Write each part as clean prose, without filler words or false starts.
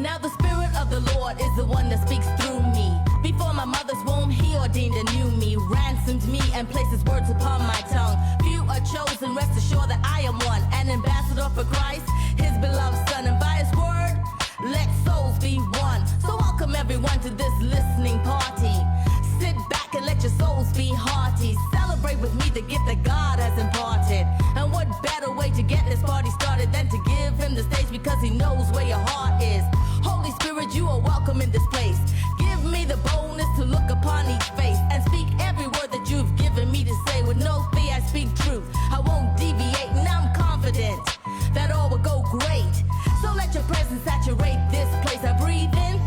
Now the Spirit of the Lord is the one that speaks through me. Before my mother's womb, he ordained and knew me, ransomed me, and placed his words upon my tongue. Few are chosen, rest assured that I am one, an ambassador for Christ, his beloved son. And by his word, let souls be one. So welcome everyone to this listening party. Sit back and let your souls be hearty. Celebrate with me the gift that God has imparted. And what better way to get this party started than to give him the stage, because he knows where your heart is. Holy Spirit, you are welcome in this place. Give me the boldness to look upon each face and speak every word that you've given me to say. With no fear I speak truth, I won't deviate, and I'm confident that all will go great. So let your presence saturate this place. I breathe in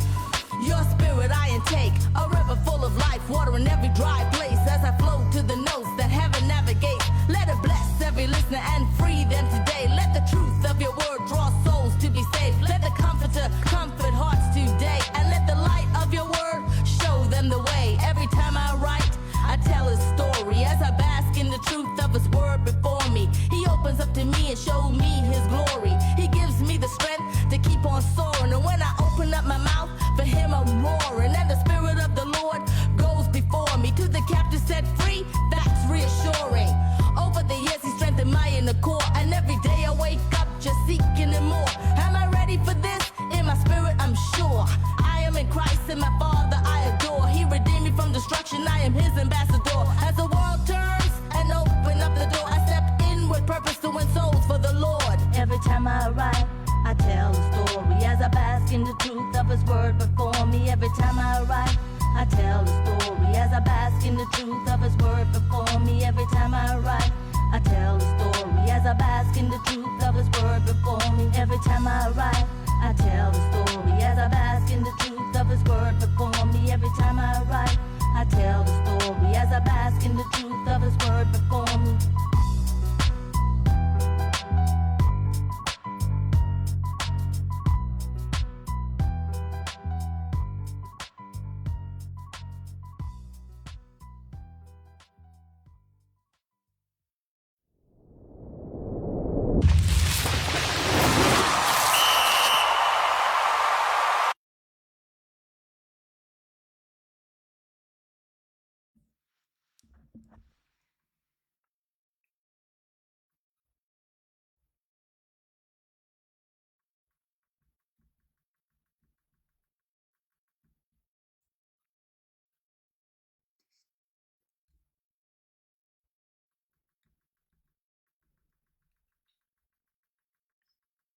your spirit, I intake a river full of life, water in every dry place. As I flow to the notes that heaven navigates, let it bless every listener and free them today. Let the truth of your word draw souls to be saved. Let the comforter comfort hearts today, and let the light of your word show them the way. Every time I write, I tell his story as I bask in the truth of his word before me. He opens up to me and shows me his glory. He gives me the strength to keep on soaring, and when I open up my mouth, for him I'm roaring. And the Spirit of the Lord goes before me, to the captive set free, that's reassuring. Over the years he strengthened my inner core, and every day I wake up just seeking him more. Am I ready for this? In my spirit I'm sure I am in Christ, and my Father I adore. He redeemed me from destruction, I am his ambassador. As the world turns and open up the door, I step in with purpose to win souls for the Lord. Every time I write, I tell a story as I bask in the truth of his word before me. Every time I write, I tell a story as I bask in the truth of his word before me. Every time I write, I tell a story as I bask in the truth of his word before me. Every time I write, I tell a story as I bask in the truth of his word before me. Every time I write, I tell the story as I bask in the truth of his word before me.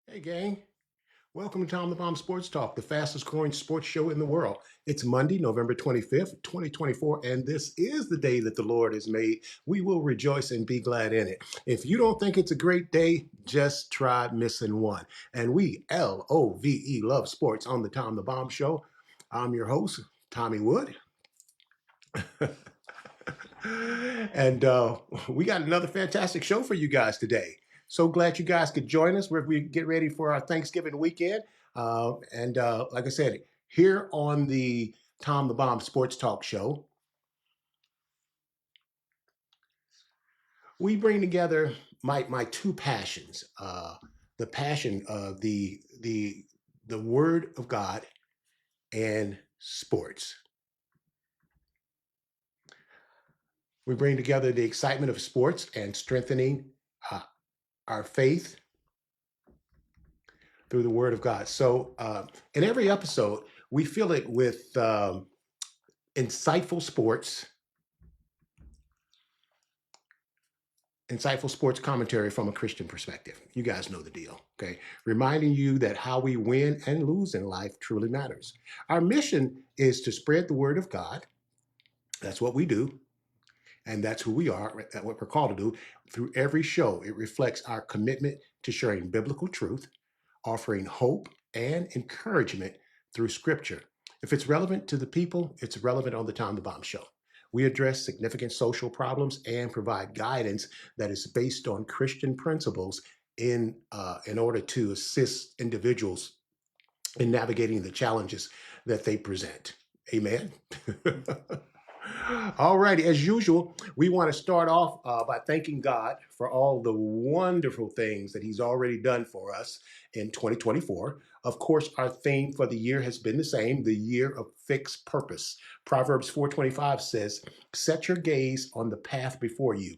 Hey, gang. Welcome to Tom the Bomb Sports Talk, the fastest growing sports show in the world. It's Monday, November 25th, 2024, and this is the day that the Lord has made. We will rejoice and be glad in it. If you don't think it's a great day, just try missing one. And we, LOVE, love sports on the Tom the Bomb Show. I'm your host, Tommy Wood. And we got another fantastic show for you guys today. So glad you guys could join us. We get ready for our Thanksgiving weekend. Like I said, here on the Tom the Bomb Sports Talk Show, we bring together my two passions, the passion of the Word of God and sports. We bring together the excitement of sports and strengthening our faith through the Word of God. So in every episode, we fill it with insightful sports commentary from a Christian perspective. You guys know the deal, okay? Reminding you that how we win and lose in life truly matters. Our mission is to spread the Word of God. That's what we do. And that's who we are, that's what we're called to do. Through every show, it reflects our commitment to sharing biblical truth, offering hope and encouragement through Scripture. If it's relevant to the people, it's relevant on the Tom the Bomb Show. We address significant social problems and provide guidance that is based on Christian principles in order to assist individuals in navigating the challenges that they present. Amen. All righty. As usual, we want to start off by thanking God for all the wonderful things that He's already done for us in 2024. Of course, our theme for the year has been the same, the year of fixed purpose. Proverbs 4:25 says, "Set your gaze on the path before you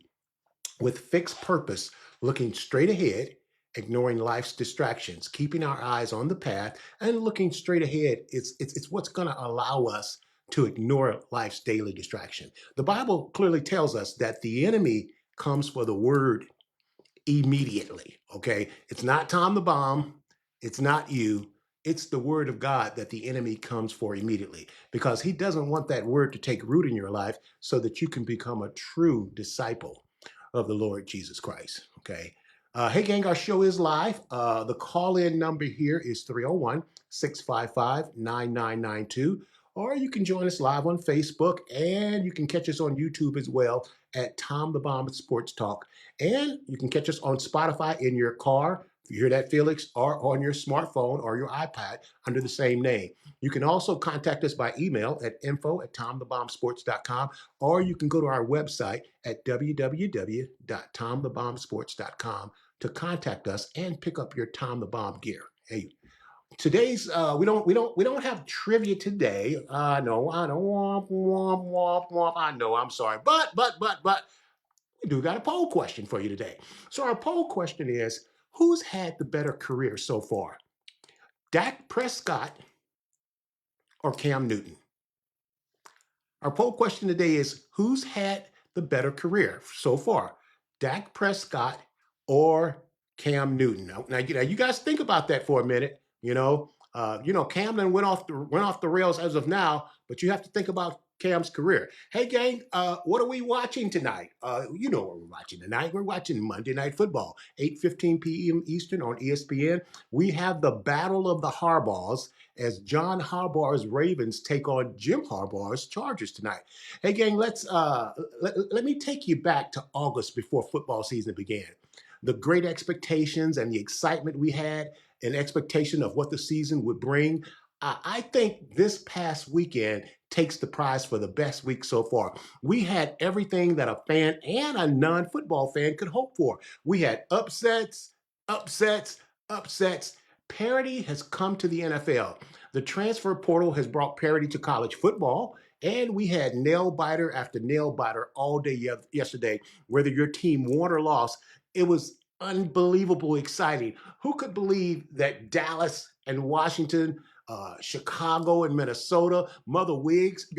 with fixed purpose, looking straight ahead, ignoring life's distractions, keeping our eyes on the path and looking straight ahead. It's what's going to allow us to ignore life's daily distraction. The Bible clearly tells us that the enemy comes for the word immediately. Okay. It's not Tom the Bomb. It's not you. It's the word of God that the enemy comes for immediately because he doesn't want that word to take root in your life so that you can become a true disciple of the Lord Jesus Christ. Okay. Hey, gang, our show is live. The call in number here is 301 655 9992. Or you can join us live on Facebook and you can catch us on YouTube as well at Tom the Bomb Sports Talk. And you can catch us on Spotify in your car. If you hear that, Felix, or on your smartphone or your iPad under the same name. You can also contact us by email at info@tomthebombsports.com, or you can go to our website at www.tomthebombsports.com to contact us and pick up your Tom the Bomb gear. Hey, today's we don't have trivia today. I know, womp womp womp womp. I know, I'm sorry, but we do got a poll question for you today. So our poll question is, who's had the better career so far? Dak Prescott or Cam Newton? Our poll question today is, who's had the better career so far? Dak Prescott or Cam Newton? Now you guys think about that for a minute. Cam Newton went off the rails as of now, but you have to think about Cam's career. Hey, gang, what are we watching tonight? You know what we're watching tonight. We're watching Monday Night Football, 8:15 p.m. Eastern on ESPN. We have the Battle of the Harbaughs as John Harbaugh's Ravens take on Jim Harbaugh's Chargers tonight. Hey, gang, let me take you back to August before football season began. The great expectations and the excitement we had, an expectation of what the season would bring. I think this past weekend takes the prize for the best week so far. We had everything that a fan and a non-football fan could hope for. We had upsets. Parity has come to the NFL. The transfer portal has brought parity to college football, and we had nail biter after nail biter all day yesterday. Whether your team won or lost, it was unbelievable exciting. Who could believe that Dallas and Washington, Chicago and Minnesota, Mother Wiggs,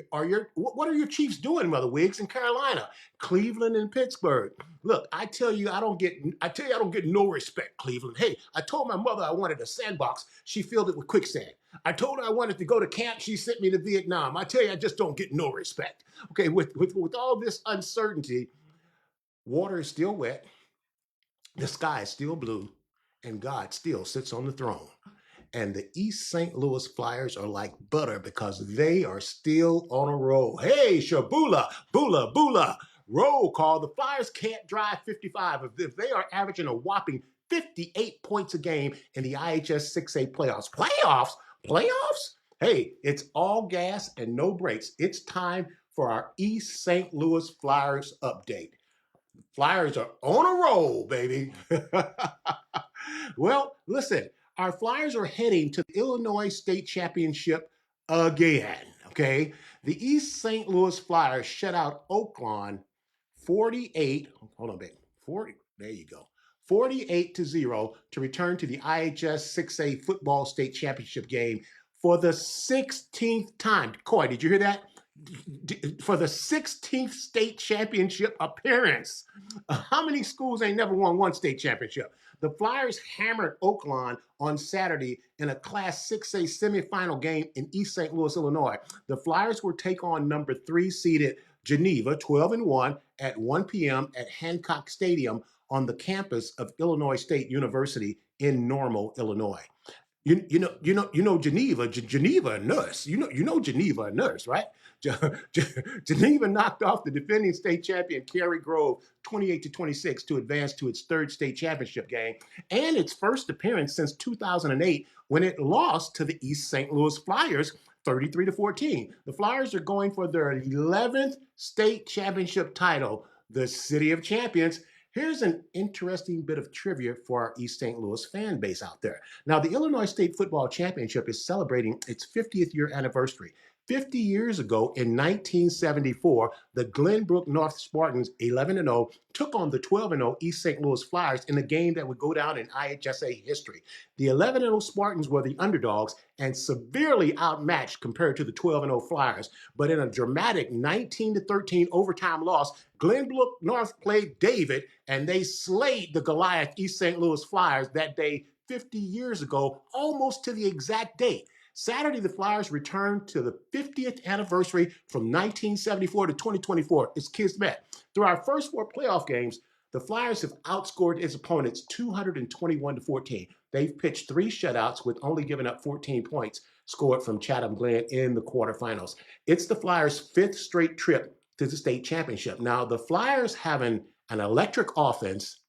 what are your Chiefs doing, Mother Wiggs, in Carolina, Cleveland and Pittsburgh? Look, I tell you, I don't get no respect, Cleveland. Hey, I told my mother I wanted a sandbox. She filled it with quicksand. I told her I wanted to go to camp. She sent me to Vietnam. I tell you, I just don't get no respect. Okay, with all this uncertainty, water is still wet, the sky is still blue, and God still sits on the throne. And the East St. Louis Flyers are like butter because they are still on a roll. Hey, Shabula, Bula, Bula. Roll call. The Flyers can't drive 55 if they are averaging a whopping 58 points a game in the IHS 6A playoffs. Playoffs? Hey, it's all gas and no brakes. It's time for our East St. Louis Flyers update. Flyers are on a roll, baby. Well, listen, our Flyers are heading to the Illinois State Championship again, okay? The East St. Louis Flyers shut out Oakland 48, hold on, baby, 40, there you go, 48-0 to return to the IHS 6A Football State Championship game for the 16th time. Coy, did you hear that? For the 16th state championship appearance. How many schools ain't never won one state championship? The Flyers hammered Oakland on Saturday in a Class 6A semifinal game in East St. Louis, Illinois. The Flyers will take on number 3 seeded Geneva, 12-1, at 1 p.m. at Hancock Stadium on the campus of Illinois State University in Normal, Illinois. You know Geneva a nurse. You know Geneva a nurse, right? Geneva knocked off the defending state champion Cary Grove 28-26 to advance to its third state championship game and its first appearance since 2008 when it lost to the East St. Louis Flyers 33-14. The Flyers are going for their 11th state championship title, the City of Champions. Here's an interesting bit of trivia for our East St. Louis fan base out there. Now, the Illinois State Football Championship is celebrating its 50th year anniversary. 50 years ago, in 1974, the Glenbrook North Spartans, 11-0, took on the 12-0 East St. Louis Flyers in a game that would go down in IHSA history. The 11-0 Spartans were the underdogs and severely outmatched compared to the 12-0 Flyers. But in a dramatic 19-13 overtime loss, Glenbrook North played David, and they slayed the Goliath East St. Louis Flyers that day 50 years ago, almost to the exact date. Saturday, the Flyers returned to the 50th anniversary from 1974 to 2024. It's Kismet. Through our first 4 playoff games, the Flyers have outscored its opponents 221-14. They've pitched 3 shutouts with only giving up 14 points scored from Chatham Glen in the quarterfinals. It's the Flyers' 5th straight trip to the state championship. Now, the Flyers have an electric offense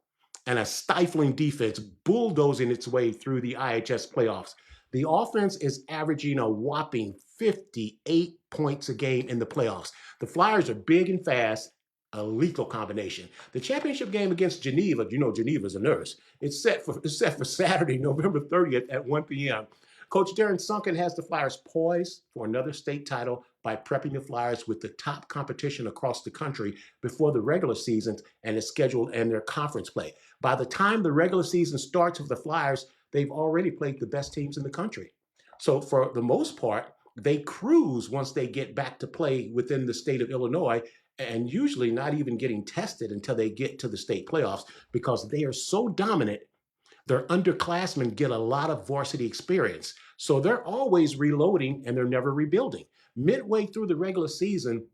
and a stifling defense bulldozing its way through the IHS playoffs. The offense is averaging a whopping 58 points a game in the playoffs. The Flyers are big and fast, a lethal combination. The championship game against Geneva, you know Geneva's a nurse, it's set for Saturday, November 30th at 1 p.m. Coach Darren Sunken has the Flyers poised for another state title by prepping the Flyers with the top competition across the country before the regular season and the schedule and their conference play. By the time the regular season starts for the Flyers, they've already played the best teams in the country. So for the most part, they cruise once they get back to play within the state of Illinois, and usually not even getting tested until they get to the state playoffs because they are so dominant. Their underclassmen get a lot of varsity experience. So they're always reloading and they're never rebuilding. Midway through the regular season,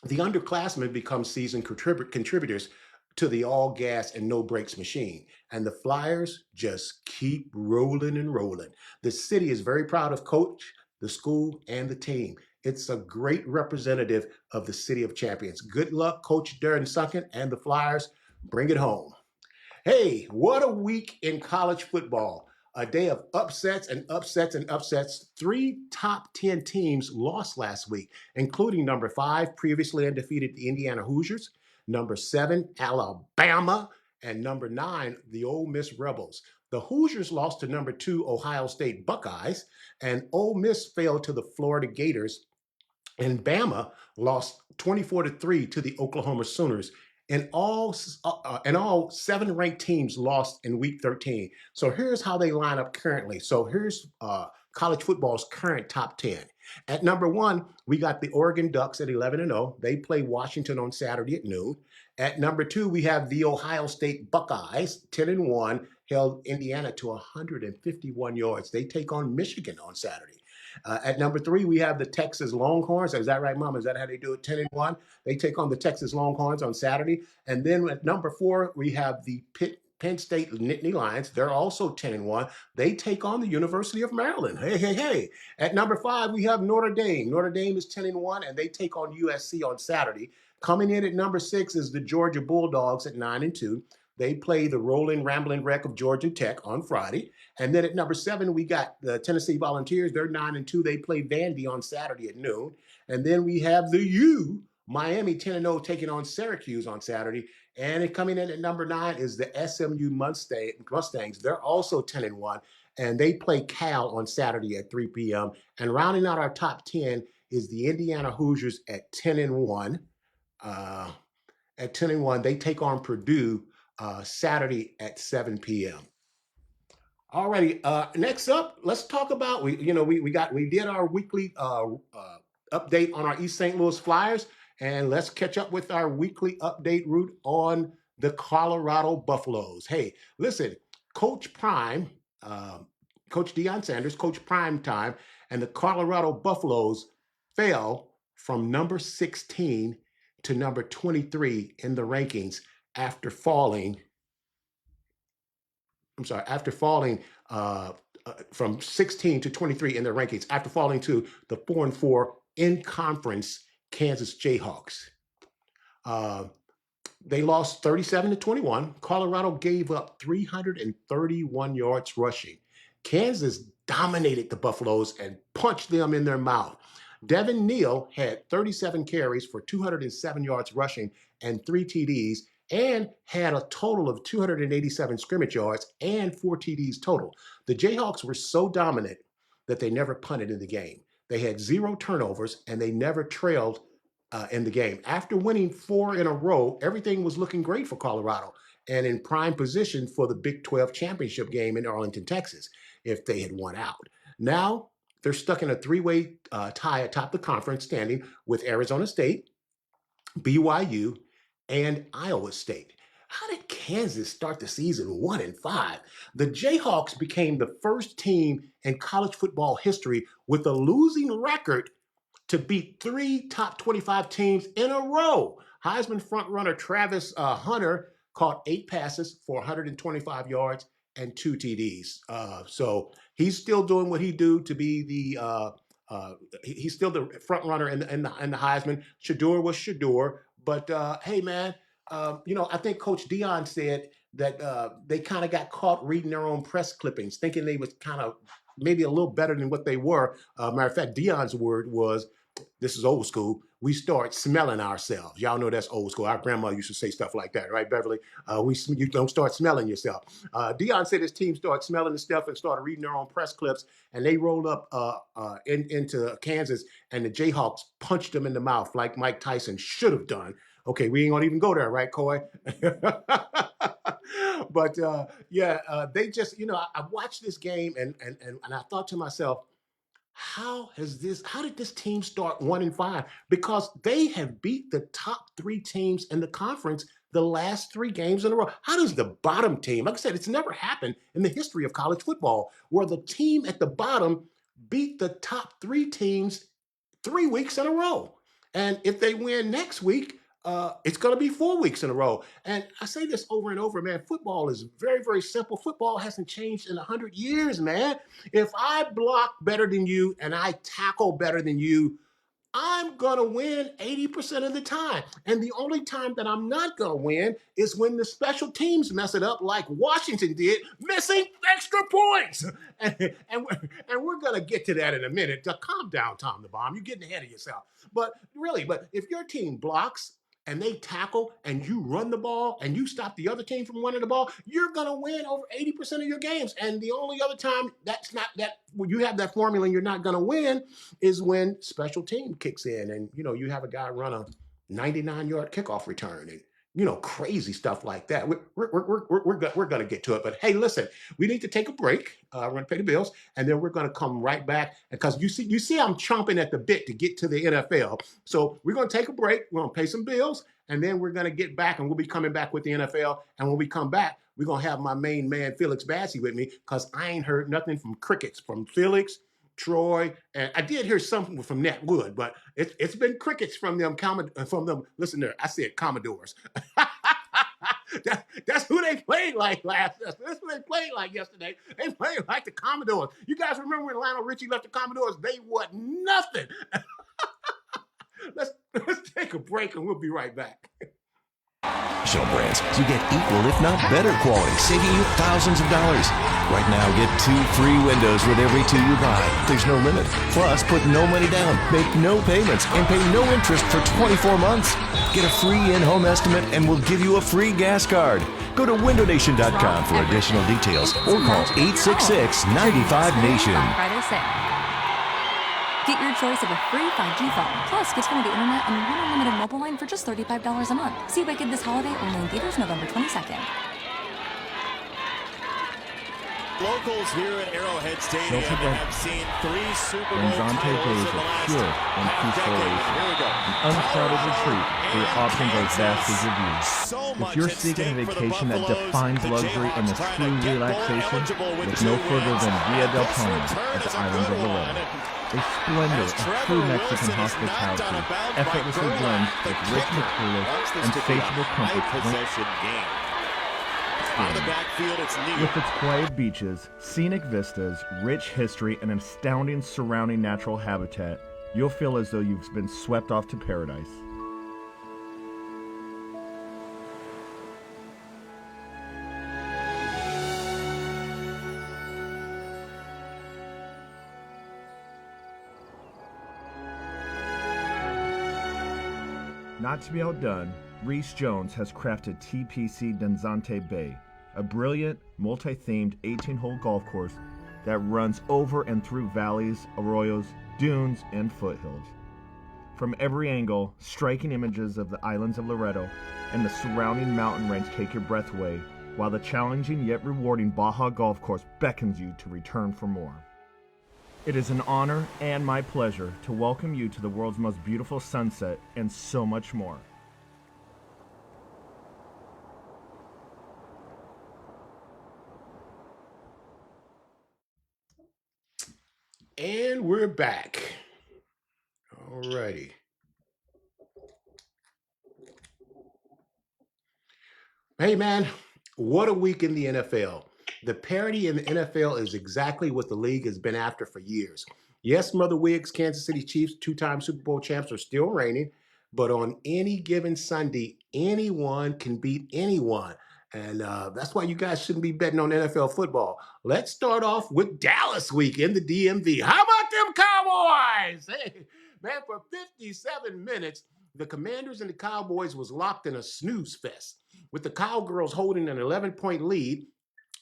the underclassmen become seasoned contributors to the all gas and no brakes machine. And the Flyers just keep rolling and rolling. The city is very proud of Coach, the school, and the team. It's a great representative of the City of Champions. Good luck, Coach Darren Sunken and the Flyers. Bring it home. Hey, what a week in college football. A day of upsets and upsets and upsets. 3 top 10 teams lost last week, including number 5, previously undefeated, the Indiana Hoosiers, number 7, Alabama, and number 9, the Ole Miss Rebels. The Hoosiers lost to number 2, Ohio State Buckeyes, and Ole Miss fell to the Florida Gators, and Bama lost 24-3 to the Oklahoma Sooners. And all 7 ranked teams lost in week 13. So here's how they line up currently. So here's college football's current top 10. At number 1, we got the Oregon Ducks at 11-0. They play Washington on Saturday at noon. At number 2, we have the Ohio State Buckeyes, 10-1, held Indiana to 151 yards. They take on Michigan on Saturday. At number 3, we have the Texas Longhorns. Is that right, Mom? Is that how they do it? 10-1. They take on the Texas Longhorns on Saturday. And then at number 4, we have the Penn State Nittany Lions. They're also 10-1. They take on the University of Maryland. Hey. At number 5, we have Notre Dame. Notre Dame is 10-1, and they take on USC on Saturday. Coming in at number 6 is the Georgia Bulldogs at 9-2. They play the Rolling Rambling Wreck of Georgia Tech on Friday. And then at number 7, we got the Tennessee Volunteers. They're 9-2. They play Vandy on Saturday at noon. And then we have the U, Miami 10-0, taking on Syracuse on Saturday. And coming in at number 9 is the SMU Mustangs. They're also 10-1. And they play Cal on Saturday at 3 p.m. And rounding out our top 10 is the Indiana Hoosiers at 10-1. At 10-1, they take on Purdue Saturday at 7 p.m. Alrighty, next up, let's talk about we did our weekly update on our East St. Louis Flyers, and let's catch up with our weekly update route on the Colorado Buffaloes. Hey, listen, Coach Prime, Coach Deion Sanders, Coach Prime Time, and the Colorado Buffaloes fell from number 16 to number 23 in the rankings after falling from 16 to 23 in their rankings after falling to the 4-4 in conference Kansas Jayhawks. They lost 37-21. Colorado gave up 331 yards rushing. Kansas dominated the Buffaloes and punched them in their mouth. Devin Neal had 37 carries for 207 yards rushing and 3 TDs, and had a total of 287 scrimmage yards and 4 TDs total. The Jayhawks were so dominant that they never punted in the game. They had 0 turnovers, and they never trailed in the game. After winning 4 in a row, everything was looking great for Colorado and in prime position for the Big 12 championship game in Arlington, Texas, if they had won out. Now, they're stuck in a 3-way tie atop the conference standing with Arizona State, BYU, and Iowa State. How did Kansas start the season 1-5? The Jayhawks became the first team in college football history with a losing record to beat 3 top 25 teams in a row. Heisman frontrunner Travis Hunter caught 8 passes for 125 yards and 2 TDs. So he's still doing what he do to be the he's still the front runner in the Heisman. Shedeur was Shedeur, but hey man, I think Coach Deion said that they kind of got caught reading their own press clippings, thinking they was kind of maybe a little better than what they were. Matter of fact, Deion's word was, this is old school, we start smelling ourselves. Y'all know that's old school. Our grandma used to say stuff like that, right, Beverly? You don't start smelling yourself. Deion said his team started smelling the stuff and started reading their own press clips, and they rolled up into Kansas, and the Jayhawks punched them in the mouth like Mike Tyson should have done. Okay, we ain't gonna even go there, right, Coy? But they just, I watched this game and I thought to myself, how did this team start 1-5? Because they have beat the top 3 teams in the conference the last 3 games in a row. How does the bottom team, like I said, it's never happened in the history of college football where the team at the bottom beat the top 3 teams 3 weeks in a row. And if they win next week, it's going to be 4 weeks in a row. And I say this over and over, man. Football is very, very simple. Football hasn't changed in 100 years, man. If I block better than you and I tackle better than you, I'm going to win 80% of the time. And the only time that I'm not going to win is when the special teams mess it up like Washington did, missing extra points. And we're going to get to that in a minute. Calm down, Tom the Bomb. You're getting ahead of yourself. But if your team blocks and they tackle and you run the ball and you stop the other team from running the ball, you're going to win over 80% of your games. And the only other time when you have that formula and you're not going to win is when special team kicks in and, you have a guy run a 99-yard kickoff return and, crazy stuff like that. We're going to get to it. But hey, listen, we need to take a break. We're going to pay the bills, and then we're going to come right back because you see, I'm chomping at the bit to get to the NFL. So we're going to take a break. We're going to pay some bills, and then we're going to get back, and we'll be coming back with the NFL. And when we come back, we're going to have my main man, Felix Bassey, with me because I ain't heard nothing from crickets from Felix, Troy, and I did hear something from Nat Wood, but it's been crickets from them. Listen there, I said Commodores. That's who they played like That's who they played like yesterday. They played like the Commodores. You guys remember when Lionel Richie left the Commodores? They wasn't nothing. Let's take a break and we'll be right back. Shell Brands, you get equal if not better quality, saving you thousands of dollars. Right now, get 2 free windows with every 2 you buy. There's no limit. Plus, put no money down, make no payments, and pay no interest for 24 months. Get a free in-home estimate and we'll give you a free gas card. Go to windownation.com for additional details or call 866-95-NATION. Friday sale. Get your choice of a free 5G phone, plus get Xfinity Internet and one unlimited mobile line for just $35 a month. See Wicked this holiday only in theaters November 22nd. Locals here at Arrowhead Stadium have seen 3 Super Bowl titles in the last pure and peaceful oasis, an uncrowded retreat where your options are as vast as your views. If you're seeking a vacation that defines luxury and is true relaxation, look no further than Villa del Palma at the islands of Loretta. A splendor of true Mexican hospitality, effortlessly blends with rich materials and faithful comfort. With its quiet beaches, scenic vistas, rich history, and an astounding surrounding natural habitat, you'll feel as though you've been swept off to paradise. Not to be outdone, Reese Jones has crafted TPC Danzante Bay, a brilliant, multi-themed 18-hole golf course that runs over and through valleys, arroyos, dunes, and foothills. From every angle, striking images of the islands of Loreto and the surrounding mountain range take your breath away, while the challenging yet rewarding Baja Golf Course beckons you to return for more. It is an honor and my pleasure to welcome you to the world's most beautiful sunset and so much more. And we're back. All righty. Hey, man, what a week in the NFL. The parity in the NFL is exactly what the league has been after for years. Yes, Mother Wiggs, Kansas City Chiefs, two-time Super Bowl champs, are still reigning, but on any given Sunday, anyone can beat anyone. And that's why you guys shouldn't be betting on NFL football. Let's start off with Dallas week in the DMV. How about them Cowboys? Hey, man, for 57 minutes, the Commanders and the Cowboys was locked in a snooze fest, with the Cowgirls holding an 11-point lead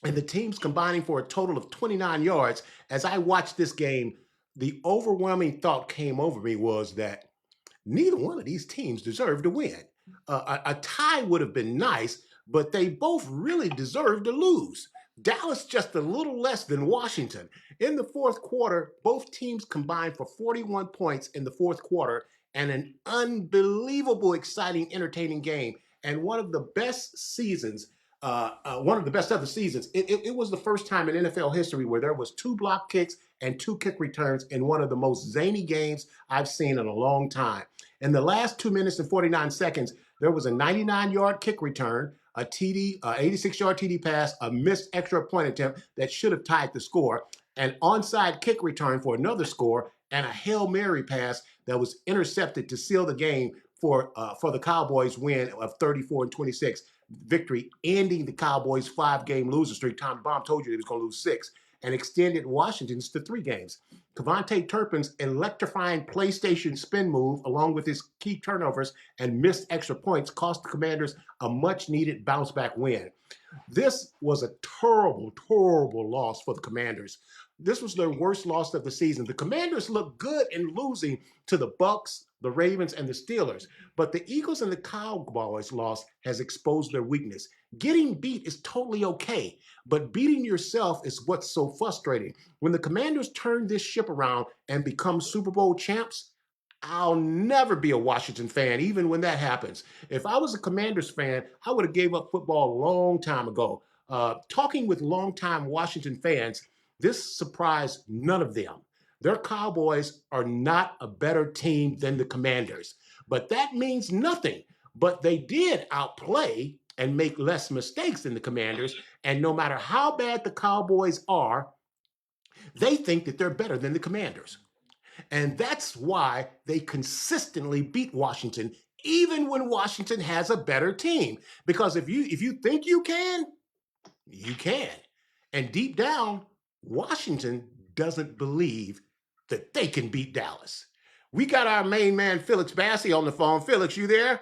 and the teams combining for a total of 29 yards. As I watched this game, the overwhelming thought came over me was that neither one of these teams deserved to win. A tie would have been nice, but they both really deserved to lose. Dallas just a little less than Washington. In the fourth quarter, both teams combined for 41 points in the fourth quarter, and an unbelievable, exciting, entertaining game, and one of the best seasons, one of the best of the seasons. It was the first time in NFL history where there was 2 block kicks and 2 kick returns in one of the most zany games I've seen in a long time. In the last 2 minutes and 49 seconds, there was a 99-yard kick return, a TD, 86-yard TD pass, a missed extra point attempt that should have tied the score, an onside kick return for another score, and a Hail Mary pass that was intercepted to seal the game for the Cowboys' win of 34-26 victory, ending the Cowboys' 5-game losing streak. Tom Baum told you they was going to lose 6, and extended Washington's to 3 games. Kevontae Turpin's electrifying PlayStation spin move, along with his key turnovers and missed extra points, cost the Commanders a much-needed bounce-back win. This was a terrible, terrible loss for the Commanders. This was their worst loss of the season. The Commanders looked good in losing to the Bucs, the Ravens, and the Steelers, but the Eagles and the Cowboys loss has exposed their weakness. Getting beat is totally okay, but beating yourself is what's so frustrating. When the Commanders turn this ship around and become Super Bowl champs, I'll never be a Washington fan, even when that happens. If I was a Commanders fan, I would have gave up football a long time ago. Talking with longtime Washington fans, this surprised none of them. Their Cowboys are not a better team than the Commanders, but that means nothing. But they did outplay and make less mistakes than the Commanders, and no matter how bad the Cowboys are, they think that they're better than the Commanders. And that's why they consistently beat Washington, even when Washington has a better team. Because if you think you can, you can. And deep down, Washington doesn't believe that they can beat Dallas. We got our main man, Felix Bassey, on the phone. Felix, you there?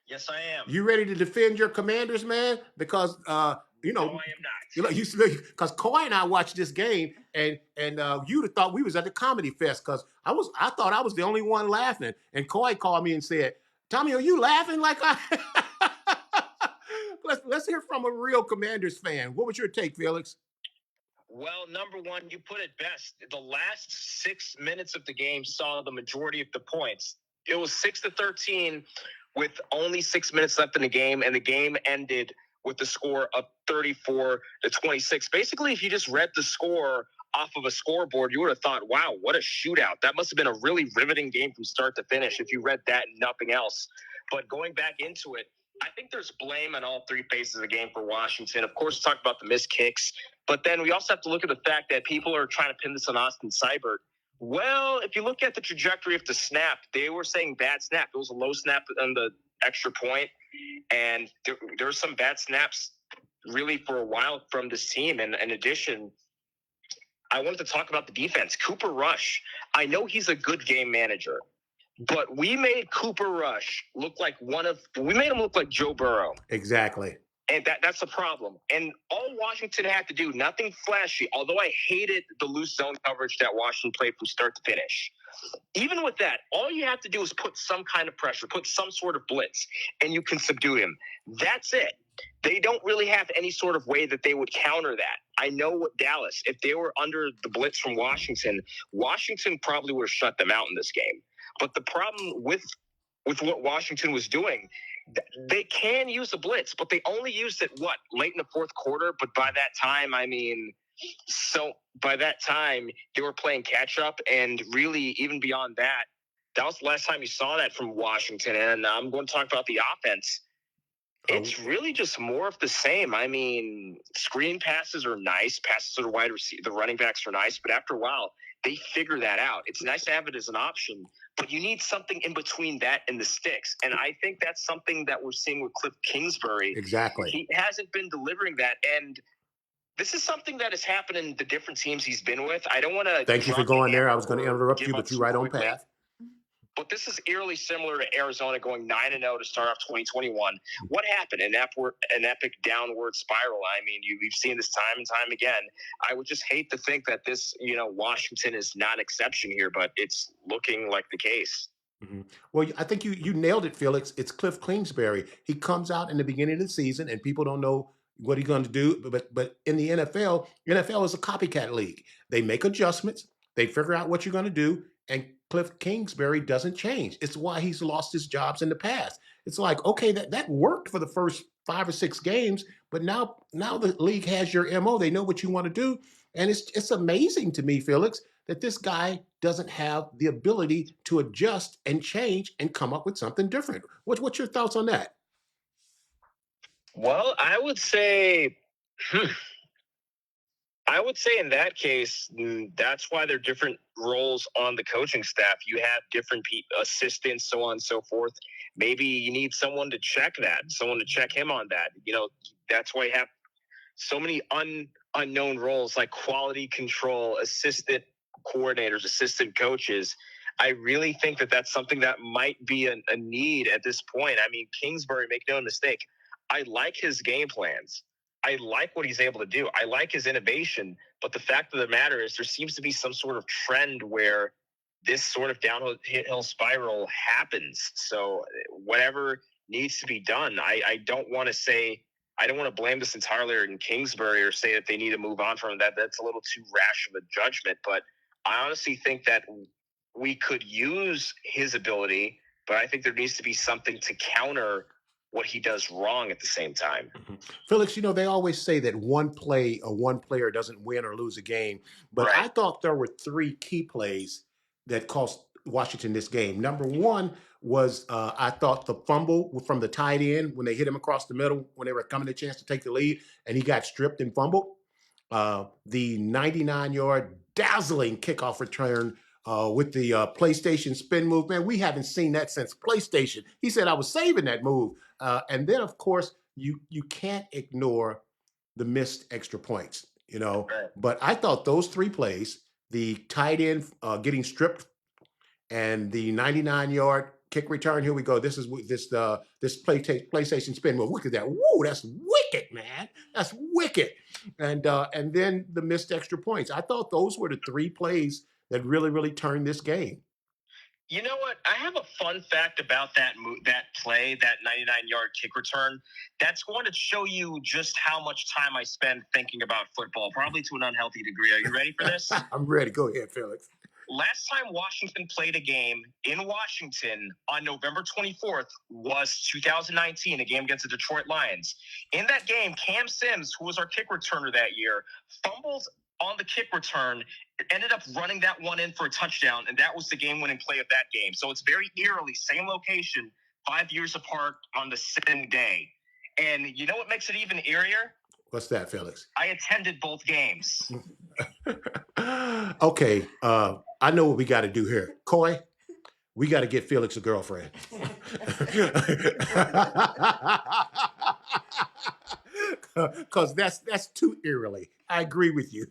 Yes, I am. You ready to defend your Commanders, man? Because you know, no, I am not. Because Coy and I watched this game, and you'd have thought we was at the comedy fest, because I thought I was the only one laughing. And Coy called me and said, "Tommy, are you laughing like I?" Let's hear from a real Commanders fan. What was your take, Felix? Well, number one, you put it best. The last 6 minutes of the game saw the majority of the points. It was 6-13 with only 6 minutes left in the game, and the game ended with the score of 34-26. Basically, if you just read the score off of a scoreboard, you would have thought, wow, what a shootout. That must have been a really riveting game from start to finish if you read that and nothing else. But going back into it, I think there's blame on all 3 phases of the game for Washington. Of course, talk about the missed kicks, but then we also have to look at the fact that people are trying to pin this on Austin Seibert. Well, if you look at the trajectory of the snap, they were saying bad snap. It was a low snap on the extra point, and there were some bad snaps really for a while from this team. And in addition, I wanted to talk about the defense. Cooper Rush, I know he's a good game manager, but we made Cooper Rush look like we made him look like Joe Burrow. Exactly. And that's the problem. And all Washington had to do, nothing flashy, although I hated the loose zone coverage that Washington played from start to finish. Even with that, all you have to do is put some kind of pressure, put some sort of blitz, and you can subdue him. That's it. They don't really have any sort of way that they would counter that. I know what Dallas, if they were under the blitz from Washington, Washington probably would have shut them out in this game. But the problem with what Washington was doing, they can use a blitz, but they only used it, late in the fourth quarter? But by that time, they were playing catch up, and really, even beyond that, that was the last time you saw that from Washington. And I'm going to talk about the offense. It's really just more of the same. I mean, screen passes are nice. Passes to the wide receiver, the running backs are nice. But after a while, they figure that out. It's nice to have it as an option, but you need something in between that and the sticks. And I think that's something that we're seeing with Cliff Kingsbury. Exactly. He hasn't been delivering that. And this is something that has happened in the different teams he's been with. I don't want to. Thank you for going there. I was going to interrupt you, but you're right on path. But this is eerily similar to Arizona going 9-0 to start off 2021. What happened? An epic downward spiral. I mean, we've seen this time and time again. I would just hate to think that this, Washington is not an exception here, but it's looking like the case. Mm-hmm. Well, I think you nailed it, Felix. It's Cliff Kingsbury. He comes out in the beginning of the season, and people don't know what he's going to do. But in the NFL is a copycat league. They make adjustments. They figure out what you're going to do, and Cliff Kingsbury doesn't change. It's why he's lost his jobs in the past. It's like, okay, that worked for the first 5 or 6 games, but now the league has your MO. They know what you want to do. And it's amazing to me, Felix, that this guy doesn't have the ability to adjust and change and come up with something different. What's your thoughts on that? Well, I would say in that case, that's why there are different roles on the coaching staff. You have different assistants, so on and so forth. Maybe you need someone to check him on that. That's why you have so many unknown roles like quality control, assistant coordinators, assistant coaches. I really think that that's something that might be a need at this point. I mean, Kingsbury, make no mistake, I like his game plans. I like what he's able to do. I like his innovation. But the fact of the matter is there seems to be some sort of trend where this sort of downhill spiral happens. So whatever needs to be done, I don't want to blame this entirely on Kingsbury or say that they need to move on from that. That's a little too rash of a judgment. But I honestly think that we could use his ability, but I think there needs to be something to counter what he does wrong at the same time. Mm-hmm. Felix, they always say that one play or one player doesn't win or lose a game, but right. I thought there were 3 key plays that cost Washington this game. Number one was I thought the fumble from the tight end when they hit him across the middle when they were coming a chance to take the lead and he got stripped and fumbled. The 99-yard dazzling kickoff return with the PlayStation spin move. Man, we haven't seen that since PlayStation. He said I was saving that move. And then, of course, you can't ignore the missed extra points, Right. But I thought those 3 plays, the tight end getting stripped and the 99-yard kick return. Here we go. This is this PlayStation spin move. Look at that. Whoa, that's wicked, man. That's wicked. And then the missed extra points. I thought those were the 3 plays that really, really turned this game. You know what? I have a fun fact about that play, that 99-yard kick return. That's going to show you just how much time I spend thinking about football, probably to an unhealthy degree. Are you ready for this? I'm ready. Go ahead, Felix. Last time Washington played a game in Washington on November 24th was 2019, a game against the Detroit Lions. In that game, Cam Sims, who was our kick returner that year, fumbled on the kick return, ended up running that one in for a touchdown, and that was the game-winning play of that game. So it's very eerily, same location, 5 years apart on the same day. And you know what makes it even eerier? What's that, Felix? I attended both games. Okay, I know what we got to do here. Coy, we got to get Felix a girlfriend. Because that's too eerily. I agree with you.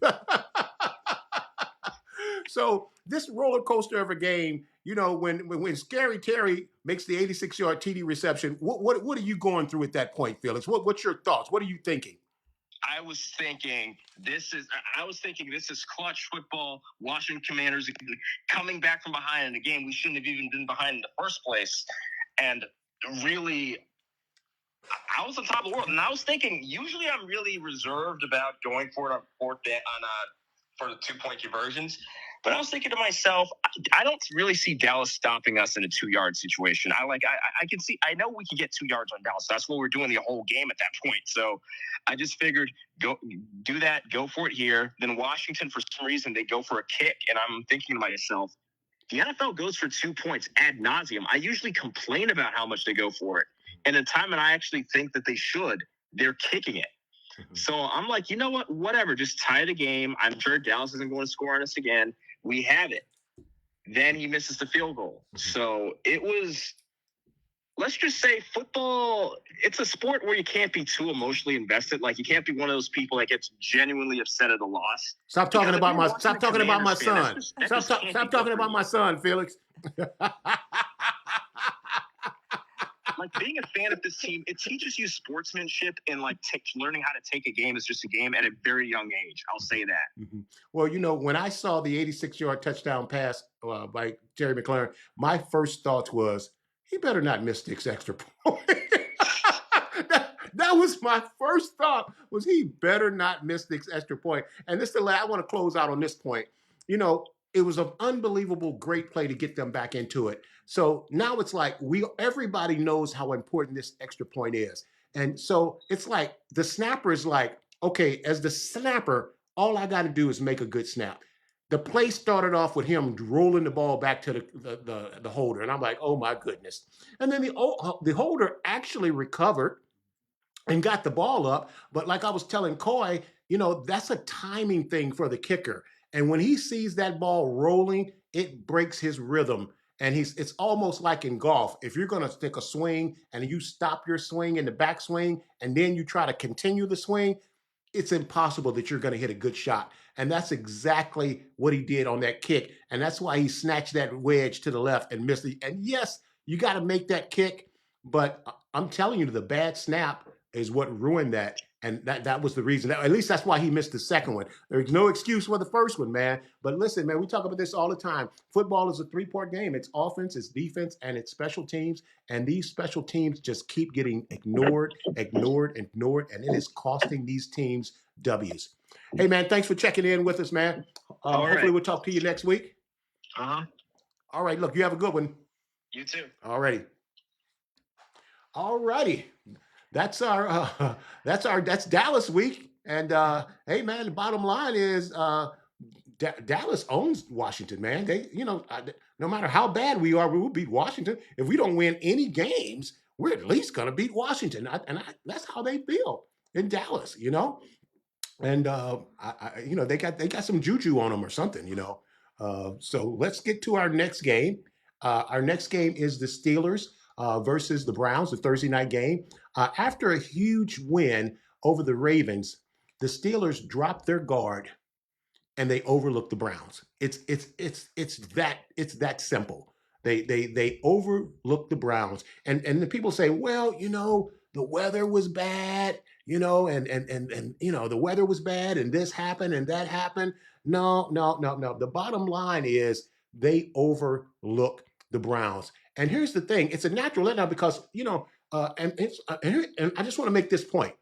So this roller coaster of a game, when Scary Terry makes the 86-yard TD reception, what are you going through at that point, Felix? What's your thoughts? What are you thinking? I was thinking this is clutch football. Washington Commanders coming back from behind in a game we shouldn't have even been behind in the first place. And really, I was on top of the world. And I was thinking, usually I'm really reserved about going for it on fourth down for the 2-point conversions. But I was thinking to myself, I don't really see Dallas stopping us in a 2-yard situation. I know we can get 2 yards on Dallas. That's what we're doing the whole game at that point. So I just figured, go for it here. Then Washington, for some reason, they go for a kick. And I'm thinking to myself, the NFL goes for 2 points ad nauseum. I usually complain about how much they go for it. And the time that I actually think that they should, they're kicking it. So I'm like, you know what? Whatever. Just tie the game. I'm sure Dallas isn't going to score on us again. We have it. Then he misses the field goal. So it was, let's just say football, it's a sport where you can't be too emotionally invested. Like, you can't be one of those people that gets genuinely upset at a loss. Stop talking about my son. Stop talking about my son, Felix. Like, being a fan of this team, it teaches you sportsmanship and learning how to take a game as just a game at a very young age. I'll say that. Mm-hmm. Well, when I saw the 86-yard touchdown pass by Terry McLaurin, my first thoughts was, he better not miss this extra point. That was my first thought, was he better not miss this extra point. And I want to close out on this point. It was an unbelievable great play to get them back into it. So now it's like everybody knows how important this extra point is. And so it's like the snapper is like, okay, as the snapper, all I got to do is make a good snap. The play started off with him rolling the ball back to the holder. And I'm like, oh my goodness. And then the holder actually recovered and got the ball up. But like I was telling Coy, that's a timing thing for the kicker. And when he sees that ball rolling, it breaks his rhythm. And it's almost like in golf. If you're going to take a swing and you stop your swing in the backswing and then you try to continue the swing, it's impossible that you're going to hit a good shot. And that's exactly what he did on that kick. And that's why he snatched that wedge to the left and missed it. And yes, you got to make that kick. But I'm telling you, the bad snap is what ruined that. And that was the reason. At least that's why he missed the second one. There's no excuse for the first one, man. But listen, man, we talk about this all the time. Football is a 3-part game. It's offense, it's defense, and it's special teams. And these special teams just keep getting ignored, and it is costing these teams W's. Hey, man, thanks for checking in with us, man. Hopefully we'll talk to you next week. All right, look, you have a good one. You too. All righty. That's Dallas week. And hey, man, the bottom line is Dallas owns Washington, man. They, no matter how bad we are, we will beat Washington. If we don't win any games, we're at least going to beat Washington. That's how they feel in Dallas, And they got some juju on them or something, So let's get to our next game. Our next game is the Steelers versus the Browns, the Thursday night game. After a huge win over the Ravens, the Steelers dropped their guard and they overlooked the Browns. It's that simple. They overlooked the Browns. And the people say, well, the weather was bad, and the weather was bad and this happened and that happened. No. The bottom line is they overlooked the Browns. And here's the thing. It's a natural letdown because, and I just want to make this point.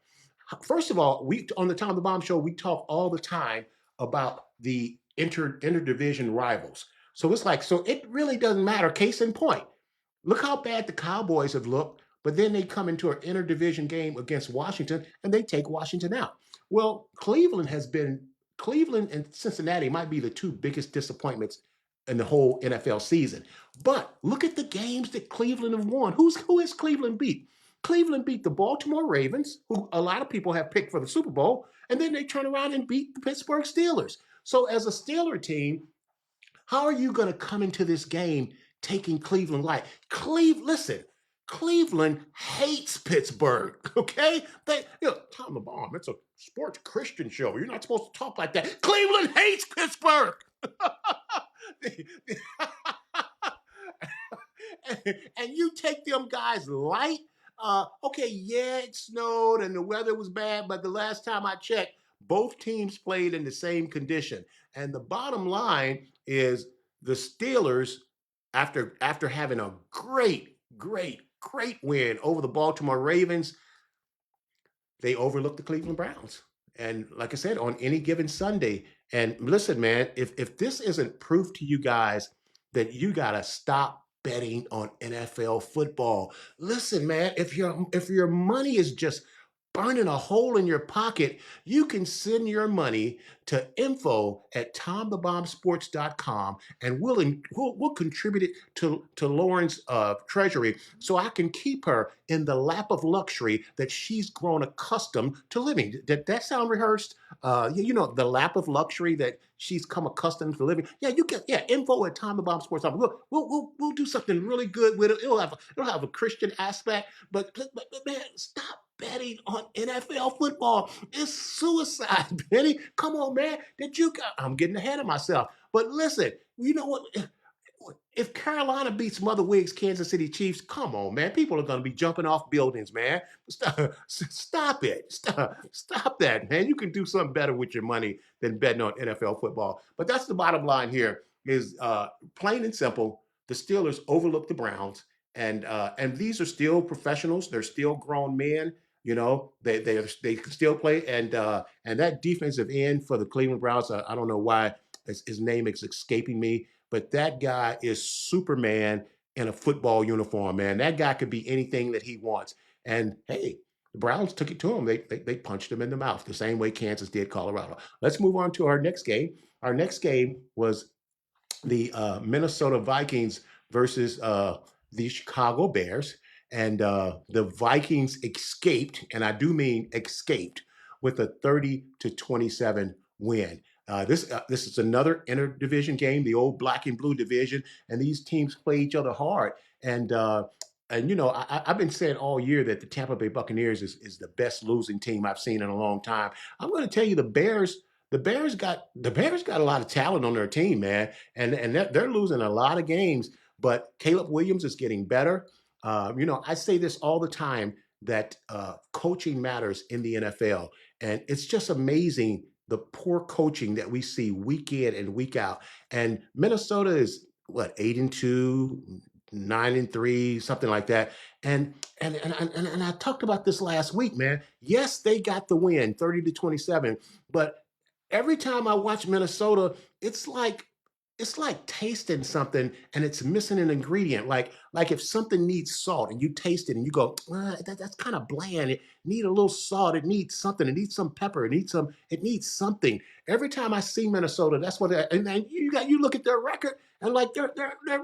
First of all, on the Tom the Bomb Show, we talk all the time about the interdivision rivals. So it's like, so it really doesn't matter. Case in point, look how bad the Cowboys have looked, but then they come into an interdivision game against Washington and they take Washington out. Well, Cleveland and Cincinnati might be the two biggest disappointments in the whole NFL season. But look at the games that Cleveland have won. Who has Cleveland beat? Cleveland beat the Baltimore Ravens, who a lot of people have picked for the Super Bowl, and then they turn around and beat the Pittsburgh Steelers. So as a Steeler team, how are you going to come into this game taking Cleveland light? Listen, Cleveland hates Pittsburgh, okay? Tom the Bomb, it's a sports Christian show. You're not supposed to talk like that. Cleveland hates Pittsburgh. and you take them guys light. Okay, yeah, it snowed and the weather was bad, but the last time I checked, both teams played in the same condition. And the bottom line is the Steelers, after having a great win over the Baltimore Ravens, they overlooked the Cleveland Browns. And like I said, on any given Sunday, and listen, man, if this isn't proof to you guys that you gotta stop betting on NFL football. Listen, man, if your money is just burning a hole in your pocket, you can send your money to info@tomthebombsports.com, and we'll contribute it to Lauren's treasury so I can keep her in the lap of luxury that she's grown accustomed to living. Did that sound rehearsed? The lap of luxury that she's come accustomed to living. Yeah, you can. Yeah, info@tomthebombsports.com. We'll do something really good with it. It'll have a Christian aspect, but man, stop betting on NFL football. It's suicide, Benny. Come on, man. I'm getting ahead of myself. But listen, you know what? If Carolina beats Mother Wiggs Kansas City Chiefs, come on, man. People are going to be jumping off buildings, man. Stop it. Stop that, man. You can do something better with your money than betting on NFL football. But that's the bottom line here is plain and simple. The Steelers overlooked the Browns, and these are still professionals. They're still grown men. They can still play, and that defensive end for the Cleveland Browns, I don't know why his name is escaping me, but that guy is Superman in a football uniform, man. That guy could be anything that he wants. And hey, the Browns took it to him. They punched him in the mouth the same way Kansas did Colorado. Let's move on to our next game. Our next game was the Minnesota Vikings versus the Chicago Bears. And the Vikings escaped, and I do mean escaped, with a 30-27 win. This is another interdivision game, the old black and blue division, and these teams play each other hard. And I've been saying all year that the Tampa Bay Buccaneers is the best losing team I've seen in a long time. I'm going to tell you, the Bears got a lot of talent on their team, man, and they're losing a lot of games. But Caleb Williams is getting better. I say this all the time that coaching matters in the NFL, and it's just amazing the poor coaching that we see week in and week out. And Minnesota is 8-2, 9-3, something like that. And I talked about this last week, man. Yes, they got the win, 30-27, but every time I watch Minnesota, it's like tasting something and it's missing an ingredient. Like if something needs salt and you taste it and you go, that's kind of bland. It needs a little salt. It needs something. It needs some pepper. It needs something. Every time I see Minnesota, that's what. And you look at their record and like they're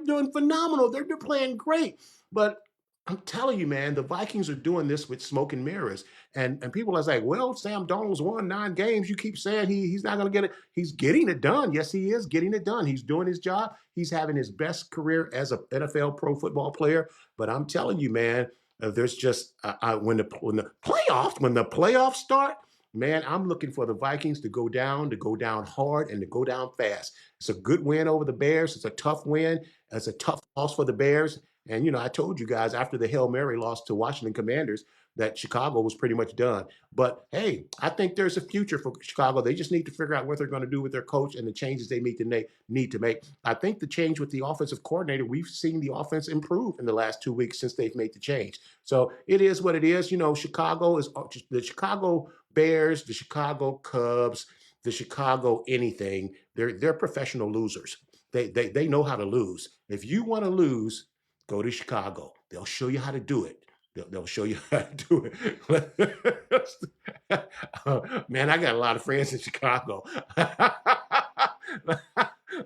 doing phenomenal. They're playing great, but I'm telling you, man, the Vikings are doing this with smoke and mirrors. And people are like, well, Sam Darnold's won 9 games. You keep saying he's not going to get it. He's getting it done. Yes, he is getting it done. He's doing his job. He's having his best career as an NFL pro football player. But I'm telling you, man, there's just when the playoffs start, man, I'm looking for the Vikings to go down hard and to go down fast. It's a good win over the Bears. It's a tough win. It's a tough loss for the Bears. And, I told you guys after the Hail Mary loss to Washington Commanders that Chicago was pretty much done. But, hey, I think there's a future for Chicago. They just need to figure out what they're going to do with their coach and the changes they need to make. I think the change with the offensive coordinator, we've seen the offense improve in the last 2 weeks since they've made the change. So it is what it is. Chicago is the Chicago Bears, the Chicago Cubs, the Chicago anything. They're professional losers. They know how to lose. If you want to lose, go to Chicago. They'll show you how to do it. They'll show you how to do it. Man, I got a lot of friends in Chicago.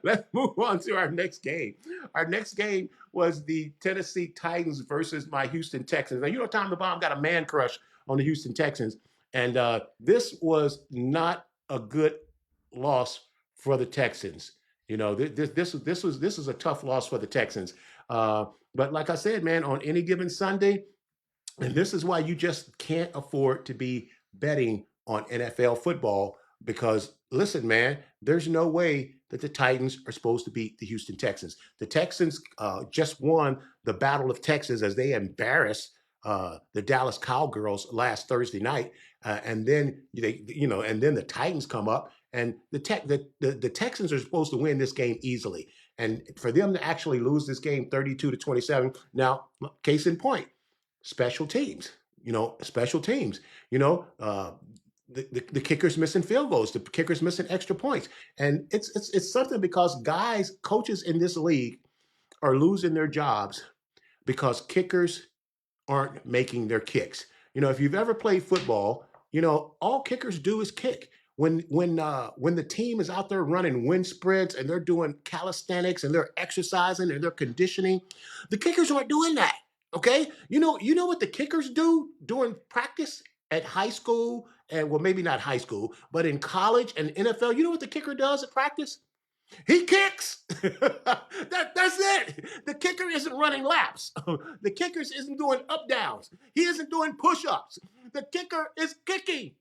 Let's move on to our next game. Our next game was the Tennessee Titans versus my Houston Texans. Now, Tom the Bomb got a man crush on the Houston Texans. And this was not a good loss for the Texans. This is a tough loss for the Texans. But like I said, man, on any given Sunday, and this is why you just can't afford to be betting on NFL football because, listen, man, there's no way that the Titans are supposed to beat the Houston Texans. The Texans just won the Battle of Texas as they embarrassed the Dallas Cowgirls last Thursday night, and then and then the Titans come up, and the Texans are supposed to win this game easily, and for them to actually lose this game 32-27. Now, case in point, special teams. Special teams. The kicker's missing field goals. The kicker's missing extra points, and it's something because coaches in this league are losing their jobs because kickers aren't making their kicks. If you've ever played football, all kickers do is kick. When the team is out there running wind sprints and they're doing calisthenics and they're exercising and they're conditioning, the kickers aren't doing that. Okay, you know what the kickers do during practice at high school, and well, maybe not high school, but in college and NFL. You know what the kicker does at practice? He kicks. That's it. The kicker isn't running laps. The kicker isn't doing up downs. He isn't doing push-ups. The kicker is kicking.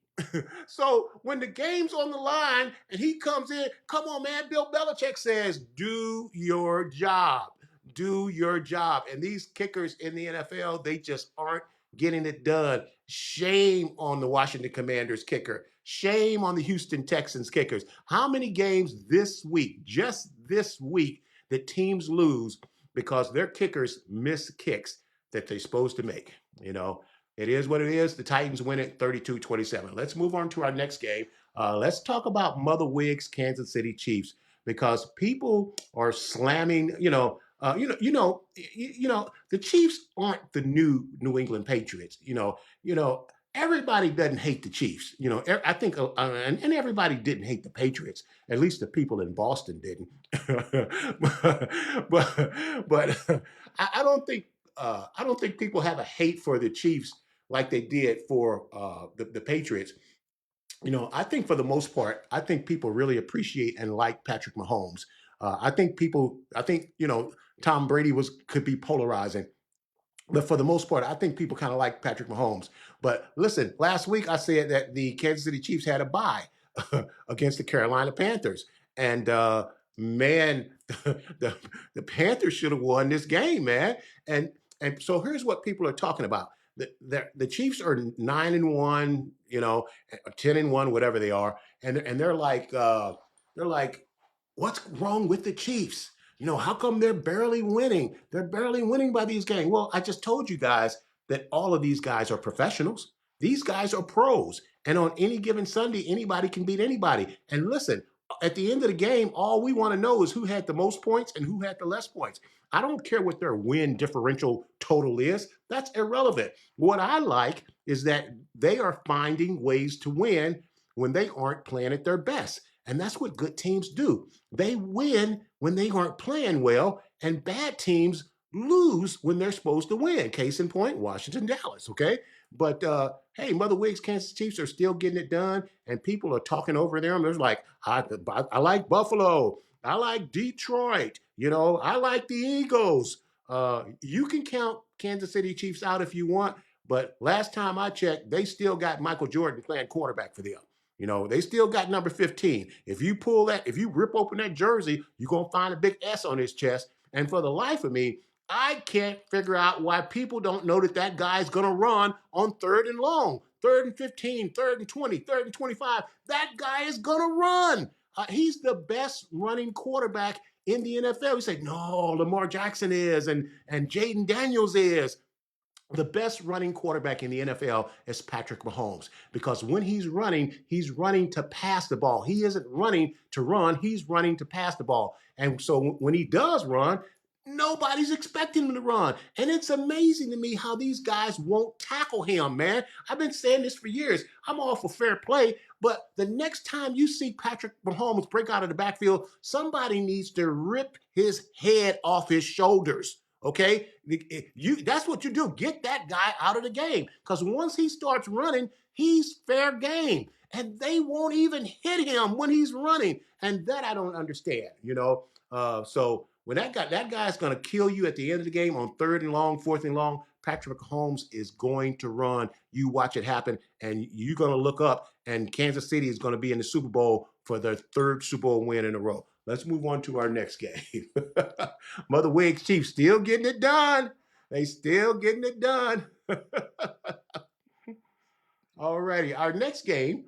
So when the game's on the line and he comes in, come on, man. Bill Belichick says, do your job. Do your job. And these kickers in the NFL, they just aren't getting it done. Shame on the Washington Commanders kicker. Shame on the Houston Texans kickers. How many games this week, just this week, that teams lose because their kickers miss kicks that they're supposed to make? It is what it is. The Titans win it 32-27. Let's move on to our next game. Let's talk about Mother Wiggs, Kansas City Chiefs, because people are slamming, the Chiefs aren't the New England Patriots. Everybody doesn't hate the Chiefs. I think, and everybody didn't hate the Patriots. At least the people in Boston didn't. but I don't think people have a hate for the Chiefs like they did for the Patriots. I think for the most part, I think people really appreciate and like Patrick Mahomes. I think Tom Brady could be polarizing. But for the most part, I think people kind of like Patrick Mahomes. But listen, last week I said that the Kansas City Chiefs had a bye against the Carolina Panthers. And man, the Panthers should have won this game, man. And so here's what people are talking about. The Chiefs are 9-1, 10-1, whatever they are. And they're like, what's wrong with the Chiefs? How come they're barely winning? They're barely winning by these games. Well, I just told you guys that all of these guys are professionals. These guys are pros. And on any given Sunday, anybody can beat anybody. And listen, at the end of the game, all we want to know is who had the most points and who had the less points. I don't care what their win differential total is. That's irrelevant. What I like is that they are finding ways to win when they aren't playing at their best. And that's what good teams do. They win when they aren't playing well, and bad teams lose when they're supposed to win. Case in point, Washington, Dallas, okay? But, hey, Mother Wiggs, Kansas Chiefs are still getting it done, and people are talking over them. There's like, I like Buffalo. I like Detroit. I like the Eagles. You can count Kansas City Chiefs out if you want, but last time I checked, they still got Michael Jordan playing quarterback for them. They still got number 15. If you rip open that jersey, you're going to find a big S on his chest. And for the life of me, I can't figure out why people don't know that guy's going to run on 3rd and long, 3rd and 15, 3rd and 20, 3rd and 25. That guy is going to run. He's the best running quarterback in the NFL. We say, no, Lamar Jackson is, and Jaden Daniels is. The best running quarterback in the NFL is Patrick Mahomes, because when he's running to pass the ball. He isn't running to run. He's running to pass the ball. And so when he does run, nobody's expecting him to run. And it's amazing to me how these guys won't tackle him, man. I've been saying this for years. I'm all for fair play, but the next time you see Patrick Mahomes break out of the backfield, somebody needs to rip his head off his shoulders. Okay, that's what you do. Get that guy out of the game, because once he starts running, he's fair game, and they won't even hit him when he's running, and that I don't understand. So when that guy's going to kill you at the end of the game on 3rd and long, 4th and long, Patrick Mahomes is going to run. You watch it happen, and you're going to look up, and Kansas City is going to be in the Super Bowl for their third Super Bowl win in a row. Let's move on to our next game. Mother Wigs Chiefs still getting it done. They still getting it done. All righty. Our next game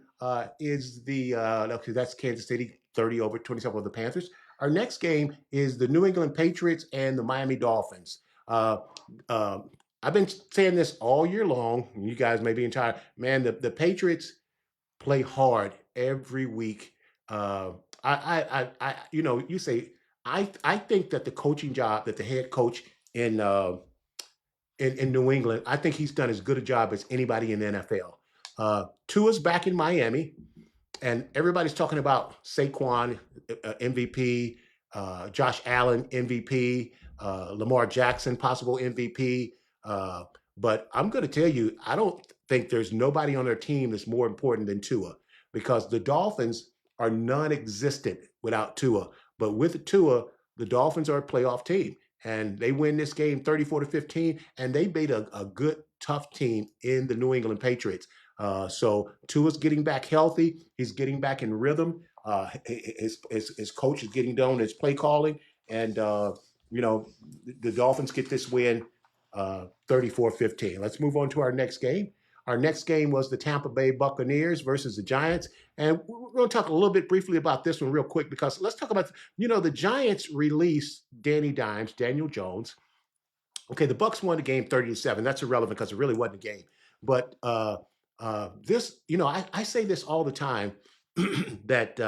is okay, that's Kansas City 30-27 of the Panthers. Our next game is the New England Patriots and the Miami Dolphins. I've been saying this all year long. You guys may be tired. Man, the Patriots play hard every week. You say I think that the coaching job, that the head coach in New England, I think he's done as good a job as anybody in the NFL. Tua's back in Miami, and everybody's talking about Saquon, MVP, Josh Allen, MVP, Lamar Jackson, possible MVP. But I'm going to tell you, I don't think there's nobody on their team that's more important than Tua, because the Dolphins are non-existent without Tua. But with Tua, the Dolphins are a playoff team, and they win this game 34-15, and they beat a good, tough team in the New England Patriots. So Tua's getting back healthy. He's getting back in rhythm. His coach is getting done his play calling, and the Dolphins get this win 34-15. Let's move on to our next game. Our next game was the Tampa Bay Buccaneers versus the Giants. And we're going to talk a little bit briefly about this one real quick, because let's talk about, the Giants released Daniel Jones. Okay, the Bucs won the game 30-7. That's irrelevant because it really wasn't a game. But this, I say this all the time, that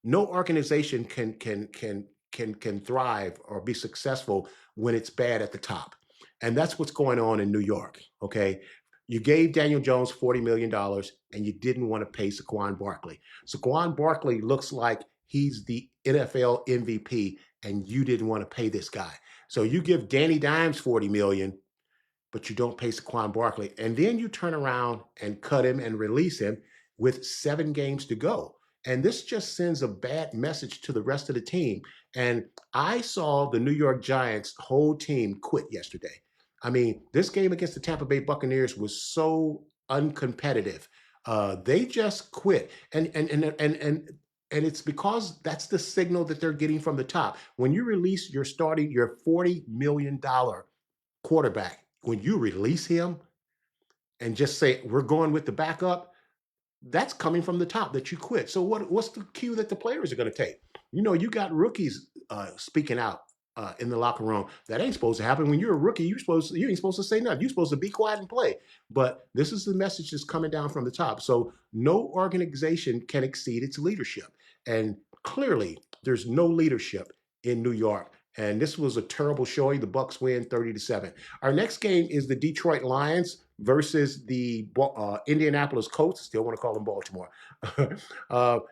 no organization can thrive or be successful when it's bad at the top. And that's what's going on in New York, okay? You gave Daniel Jones $40 million, and you didn't want to pay Saquon Barkley. Saquon Barkley looks like he's the NFL MVP, and you didn't want to pay this guy. So you give Danny Dimes $40 million, but you don't pay Saquon Barkley. And then you turn around and cut him and release him with 7 games to go. And this just sends a bad message to the rest of the team. And I saw the New York Giants' whole team quit yesterday. I mean, this game against the Tampa Bay Buccaneers was so uncompetitive. They just quit. And it's because that's the signal that they're getting from the top. When you release your $40 million quarterback, when you release him and just say, we're going with the backup, that's coming from the top that you quit. So what's the cue that the players are going to take? You got rookies speaking out in the locker room. That ain't supposed to happen. When you're a rookie, you ain't supposed to say nothing. You're supposed to be quiet and play. But this is the message that's coming down from the top. So no organization can exceed its leadership. And clearly, there's no leadership in New York. And this was a terrible showing. The Bucs win 30-7. Our next game is the Detroit Lions versus the Indianapolis Colts. Still want to call them Baltimore.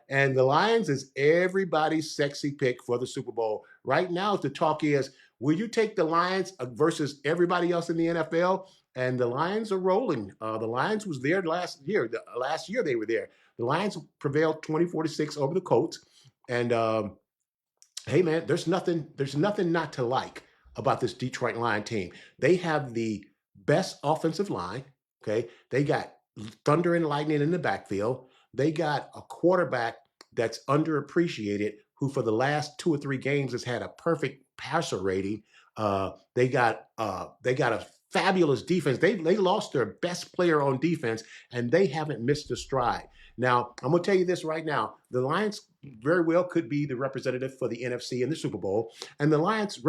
And the Lions is everybody's sexy pick for the Super Bowl. Right now, the talk is, will you take the Lions versus everybody else in the NFL? And the Lions are rolling. The Lions was there last year. Last year they were there. The Lions prevailed 24-6 over the Colts. And hey, man, there's nothing not to like about this Detroit Lion team. They have the best offensive line, okay? They got thunder and lightning in the backfield. They got a quarterback that's underappreciated, who for the last 2 or 3 games has had a perfect passer rating. They got a fabulous defense. They lost their best player on defense, and they haven't missed a stride. Now, I'm going to tell you this right now. The Lions very well could be the representative for the NFC in the Super Bowl, and the Lions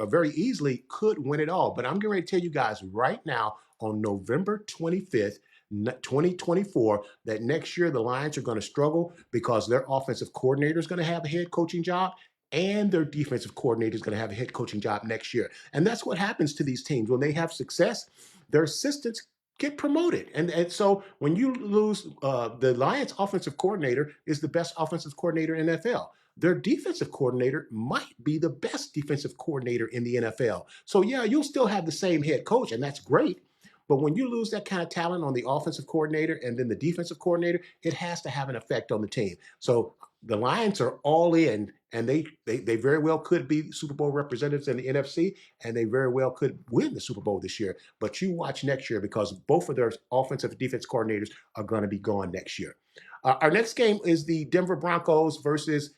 very easily could win it all. But I'm going to tell you guys right now, on November 25th, 2024, that next year the Lions are going to struggle because their offensive coordinator is going to have a head coaching job, and their defensive coordinator is going to have a head coaching job next year. And that's what happens to these teams. When they have success, their assistants get promoted. And so when you lose, the Lions offensive coordinator is the best offensive coordinator in the NFL. Their defensive coordinator might be the best defensive coordinator in the NFL. So yeah, you'll still have the same head coach, and that's great. But when you lose that kind of talent on the offensive coordinator and then the defensive coordinator, it has to have an effect on the team. So the Lions are all in, and they very well could be Super Bowl representatives in the NFC, and they very well could win the Super Bowl this year. But you watch next year, because both of their offensive and defense coordinators are going to be gone next year. Our next game is the Denver Broncos versus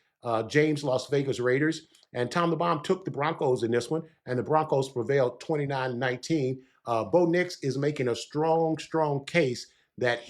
James Las Vegas Raiders. And Tom the Bomb took the Broncos in this one, and the Broncos prevailed 29-19. Bo Nix is making a strong case that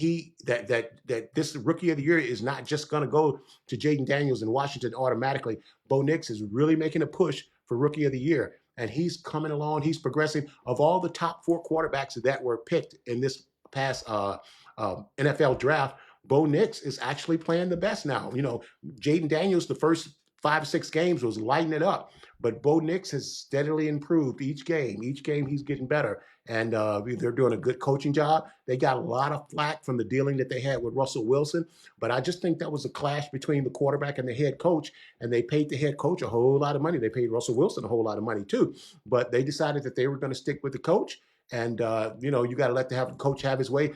this Rookie of the Year is not just going to go to Jaden Daniels in Washington automatically. Bo Nix is really making a push for Rookie of the Year, and he's coming along. He's progressing. Of all the top 4 quarterbacks that were picked in this past NFL draft, Bo Nix is actually playing the best now. You know, Jaden Daniels, the first 5 or 6 games was lighting it up, but Bo Nix has steadily improved each game. Each game he's getting better, and they're doing a good coaching job. They got a lot of flack from the dealing that they had with Russell Wilson, but I just think that was a clash between the quarterback and the head coach, and they paid the head coach a whole lot of money. They paid Russell Wilson a whole lot of money too, but they decided that they were going to stick with the coach, and you know, you got to let the coach have his way.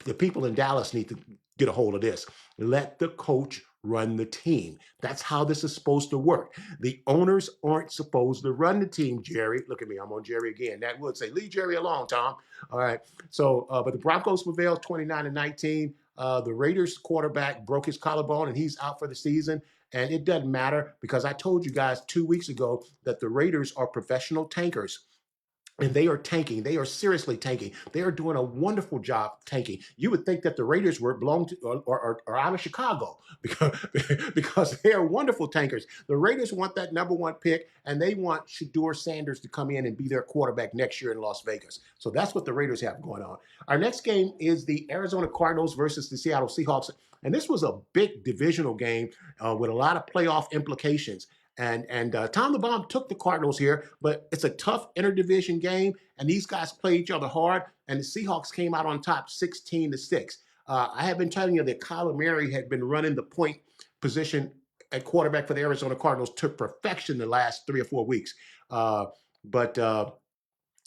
The people in Dallas need to get a hold of this. Let the coach run the team. That's how this is supposed to work. The owners aren't supposed to run the team, Jerry. Look at me, I'm on Jerry again. That would say, leave Jerry alone, Tom. All right. So, but the Broncos prevailed 29-19. The Raiders quarterback broke his collarbone, and he's out for the season. And it doesn't matter, because I told you guys 2 weeks ago that the Raiders are professional tankers. And they are tanking. They are seriously tanking. They are doing a wonderful job tanking. You would think that the Raiders were belong to or out of Chicago, because they are wonderful tankers. The Raiders want that #1 pick, and they want Shedeur Sanders to come in and be their quarterback next year in Las Vegas. So that's what the Raiders have going on. Our next game is the Arizona Cardinals versus the Seattle Seahawks. And this was a big divisional game with a lot of playoff implications. And Tom the Bomb took the Cardinals here, but it's a tough interdivision game, and these guys play each other hard, and the Seahawks came out on top 16-6. I have been telling you that Kyler Murray had been running the point position at quarterback for the Arizona Cardinals to perfection the last 3 or 4 weeks. But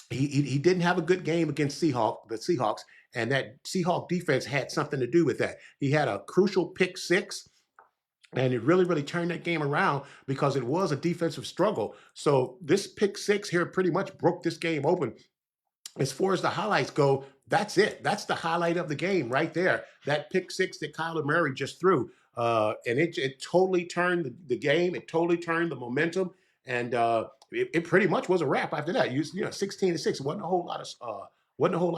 he didn't have a good game against the Seahawks, and that Seahawk defense had something to do with that. He had a crucial pick 6. And it really turned that game around, because it was a defensive struggle. So this pick 6 here pretty much broke this game open. As far as the highlights go, that's it. That's the highlight of the game right there. That pick 6 that Kyler Murray just threw. And it totally turned the game. It totally turned the momentum. And it pretty much was a wrap after that. You know, 16-6. Wasn't a whole lot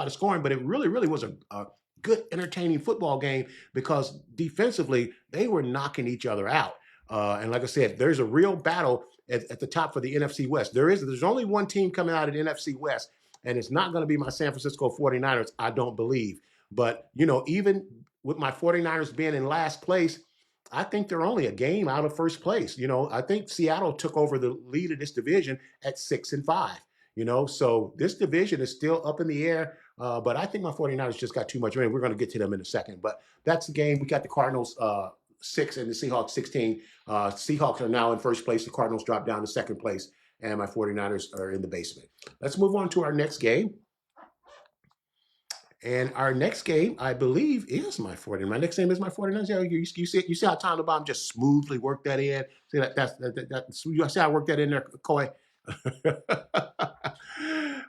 of scoring, but it really was a good, entertaining football game, because defensively they were knocking each other out. And like I said, there's a real battle at the top for the NFC West. There's only one team coming out of the NFC West, and it's not going to be my San Francisco 49ers, I don't believe. But, you know, even with my 49ers being in last place, I think they're only a game out of first place. You know, I think Seattle took over the lead of this division at 6-5. You know, so this division is still up in the air. But I think my 49ers just got too much. I mean, we're going to get to them in a second. But that's the game. We got the Cardinals 6 and the Seahawks 16. Seahawks are now in first place. The Cardinals dropped down to second place, and my 49ers are in the basement. Let's move on to our next game. And our next game, I believe, is my 49ers. My next game is my 49ers. Yeah, you see how Tom the Bomb just smoothly worked that in? See you see how I worked that in there, Coy?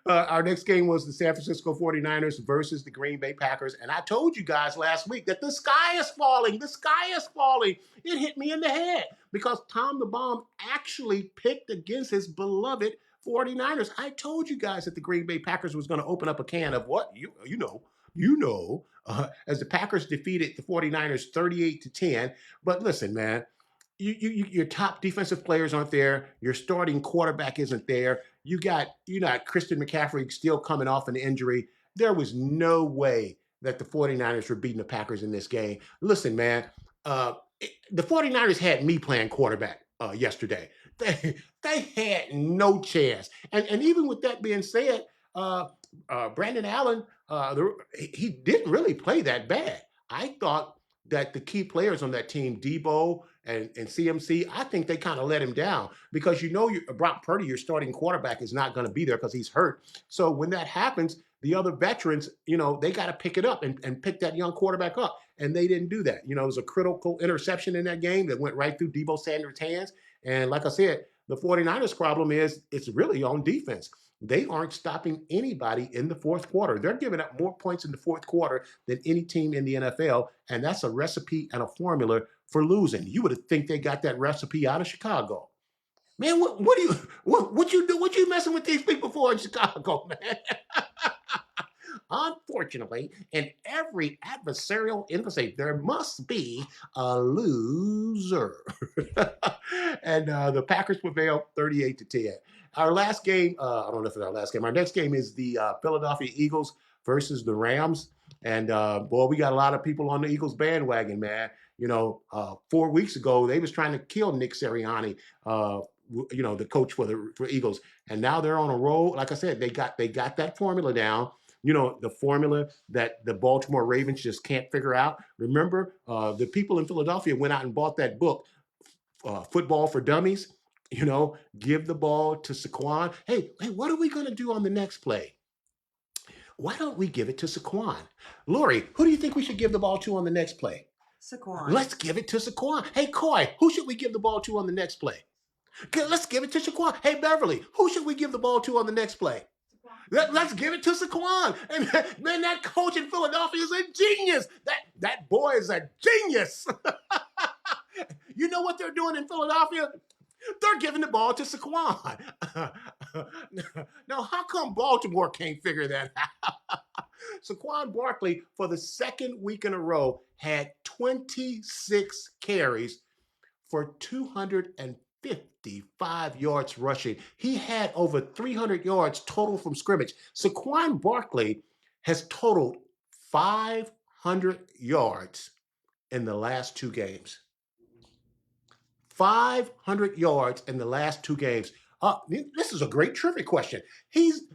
Our next game was the San Francisco 49ers versus the Green Bay Packers. And I told you guys last week that the sky is falling. The sky is falling. It hit me in the head, because Tom the Bomb actually picked against his beloved 49ers. I told you guys that the Green Bay Packers was going to open up a can of what? You know, as the Packers defeated the 49ers 38-10. But listen, man, your top defensive players aren't there. Your starting quarterback isn't there. You got Christian McCaffrey still coming off an injury. There was no way that the 49ers were beating the Packers in this game. Listen, man, the 49ers had me playing quarterback yesterday. They had no chance. And even with that being said, Brandon Allen, he didn't really play that bad. I thought that the key players on that team, Debo and CMC, I think they kind of let him down, because Brock Purdy, your starting quarterback, is not going to be there because he's hurt. So when that happens, the other veterans, they got to pick it up and pick that young quarterback up. And they didn't do that. It was a critical interception in that game that went right through Deebo Sanders' hands. And like I said, the 49ers problem is it's really on defense. They aren't stopping anybody in the fourth quarter. They're giving up more points in the fourth quarter than any team in the NFL, and that's a recipe and a formula for losing. You would think they got that recipe out of Chicago. Man, what you messing with these people for in Chicago, man? Unfortunately, in every adversarial interface, there must be a loser. And the Packers prevailed 38-10. Our last game, I don't know if it's our last game. Our next game is the Philadelphia Eagles versus the Rams. And boy, we got a lot of people on the Eagles bandwagon, man. 4 weeks ago, they was trying to kill Nick Sirianni, the coach for Eagles. And now they're on a roll. Like I said, they got that formula down. The formula that the Baltimore Ravens just can't figure out. Remember, the people in Philadelphia went out and bought that book, Football for Dummies. Give the ball to Saquon. Hey, what are we going to do on the next play? Why don't we give it to Saquon? Lori, who do you think we should give the ball to on the next play? Saquon. Let's give it to Saquon. Hey, Coy, who should we give the ball to on the next play? Let's give it to Saquon. Hey, Beverly, who should we give the ball to on the next play? Let's give it to Saquon. And man, that coach in Philadelphia is a genius. That boy is a genius. You know what they're doing in Philadelphia? They're giving the ball to Saquon. Now, how come Baltimore can't figure that out? Saquon Barkley, for the second week in a row, had 26 carries for 255 yards rushing. He had over 300 yards total from scrimmage. Saquon Barkley has totaled 500 yards in the last 2 games. 500 yards in the last 2 games. This is a great trivia question.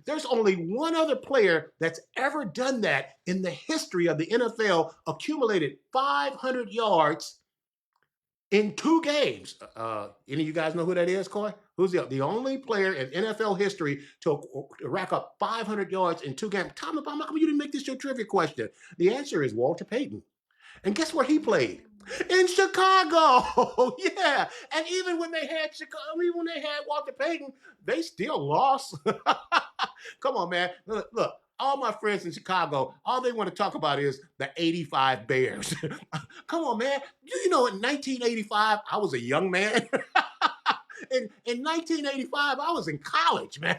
There's only one other player that's ever done that in the history of the NFL, accumulated 500 yards in 2 games. Any of you guys know who that is, Coy? Who's the only player in NFL history to rack up 500 yards in 2 games? Tom, how come you didn't make this your trivia question? The answer is Walter Payton. And guess where he played? In Chicago. Yeah. And even when they had Walter Payton, they still lost. Come on, man. Look, all my friends in Chicago, all they want to talk about is the 85 Bears. Come on, man. In 1985, I was a young man. in 1985, I was in college, man.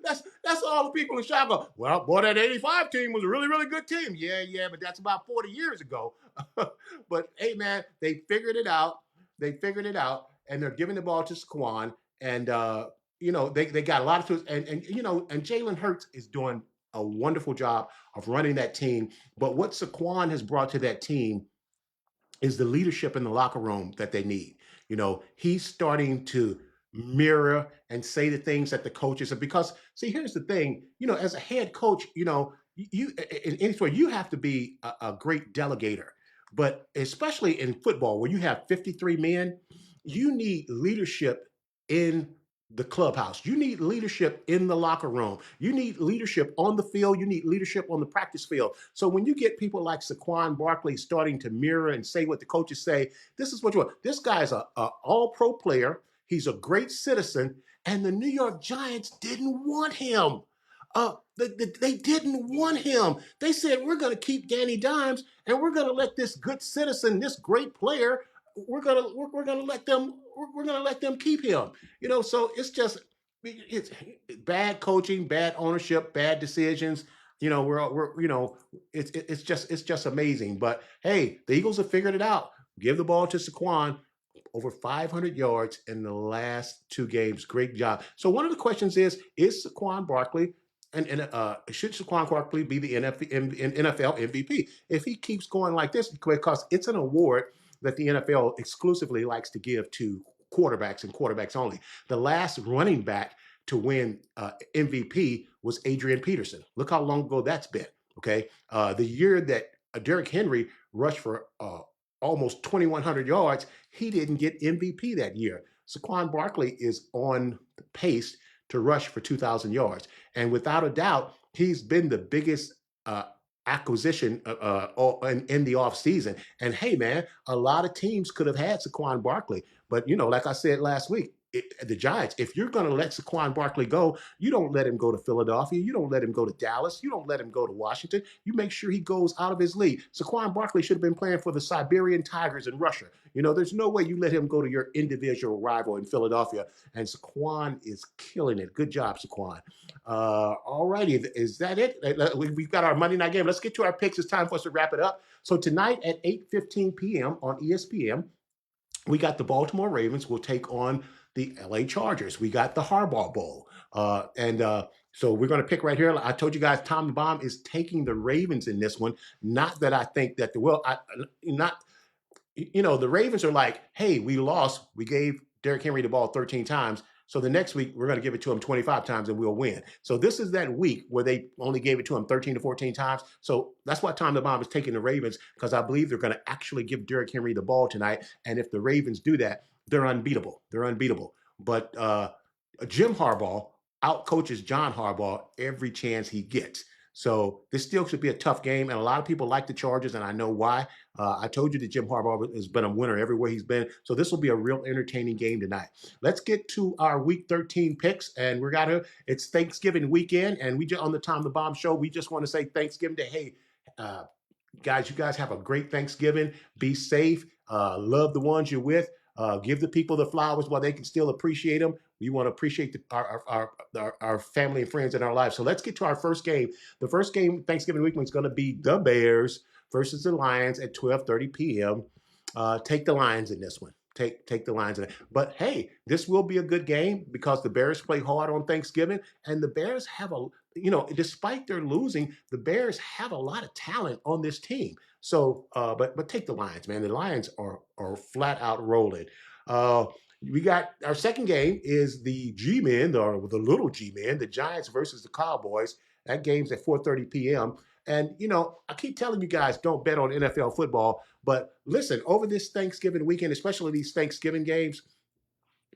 That's all the people in Chicago. Well, boy, that 85 team was a really, really good team. Yeah, but that's about 40 years ago. But, hey, man, they figured it out. And they're giving the ball to Saquon. And, they got a lot of tools. And Jalen Hurts is doing a wonderful job of running that team. But what Saquon has brought to that team is the leadership in the locker room that they need. He's starting to mirror and say the things that the coaches are, because see, here's the thing, as a head coach, you in any sport, you have to be a great delegator, but especially in football where you have 53 men, you need leadership in the clubhouse. You need leadership in the locker room. You need leadership on the field. You need leadership on the practice field. So when you get people like Saquon Barkley starting to mirror and say what the coaches say, this is what you want. This guy's a all-pro player. He's a great citizen, and the New York Giants didn't want him. They didn't want him. They said, we're going to keep Danny Dimes, and we're going to let this good citizen, this great player, we're going to let them keep him. So it's bad coaching, bad ownership, bad decisions. It's just amazing. But hey, the Eagles have figured it out. Give the ball to Saquon. Over 500 yards in the last 2 games. Great job. So one of the questions is Saquon Barkley, and should Saquon Barkley be the NFL MVP? If he keeps going like this, because it's an award that the NFL exclusively likes to give to quarterbacks and quarterbacks only. The last running back to win MVP was Adrian Peterson. Look how long ago that's been, okay? The year that Derrick Henry rushed for almost 2,100 yards, he didn't get MVP that year. Saquon Barkley is on pace to rush for 2,000 yards. And without a doubt, he's been the biggest acquisition in the offseason. And hey, man, a lot of teams could have had Saquon Barkley. But, like I said last week, the Giants, if you're going to let Saquon Barkley go, you don't let him go to Philadelphia. You don't let him go to Dallas. You don't let him go to Washington. You make sure he goes out of his league. Saquon Barkley should have been playing for the Siberian Tigers in Russia. There's no way you let him go to your individual rival in Philadelphia. And Saquon is killing it. Good job, Saquon. All righty. Is that it? We've got our Monday night game. Let's get to our picks. It's time for us to wrap it up. So tonight at 8:15 p.m. on ESPN, we got the Baltimore Ravens will take on the LA Chargers. We got the Harbaugh Bowl. So we're going to pick right here. I told you guys Tom the Bomb is taking the Ravens in this one. Not that I think that the Ravens are like, hey, we lost. We gave Derrick Henry the ball 13 times. So the next week, we're going to give it to him 25 times and we'll win. So this is that week where they only gave it to him 13 to 14 times. So that's why Tom the Bomb is taking the Ravens, because I believe they're going to actually give Derrick Henry the ball tonight. And if the Ravens do that, they're unbeatable. They're unbeatable. But Jim Harbaugh outcoaches John Harbaugh every chance he gets. So this still should be a tough game, and a lot of people like the Chargers, and I know why. I told you that Jim Harbaugh has been a winner everywhere he's been, so this will be a real entertaining game tonight. Let's get to our Week 13 picks, and it's Thanksgiving weekend, and on the Tom the Bomb Show, we just want to say Thanksgiving Day. Hey, guys, you guys have a great Thanksgiving. Be safe. Love the ones you're with. Give the people the flowers while they can still appreciate them. We want to appreciate our family and friends in our lives. So let's get to our first game. The first game Thanksgiving weekend is going to be the Bears versus the Lions at 12:30 p.m. Take the Lions in this one. Take the Lions in it. But hey, this will be a good game because the Bears play hard on Thanksgiving, and the Bears have despite their losing, the Bears have a lot of talent on this team. So, but take the Lions, man. The Lions are flat out rolling. We got our second game is the G-Men, or the little G-Men, the Giants versus the Cowboys. That game's at 4:30 p.m. And, I keep telling you guys, don't bet on NFL football. But listen, over this Thanksgiving weekend, especially these Thanksgiving games,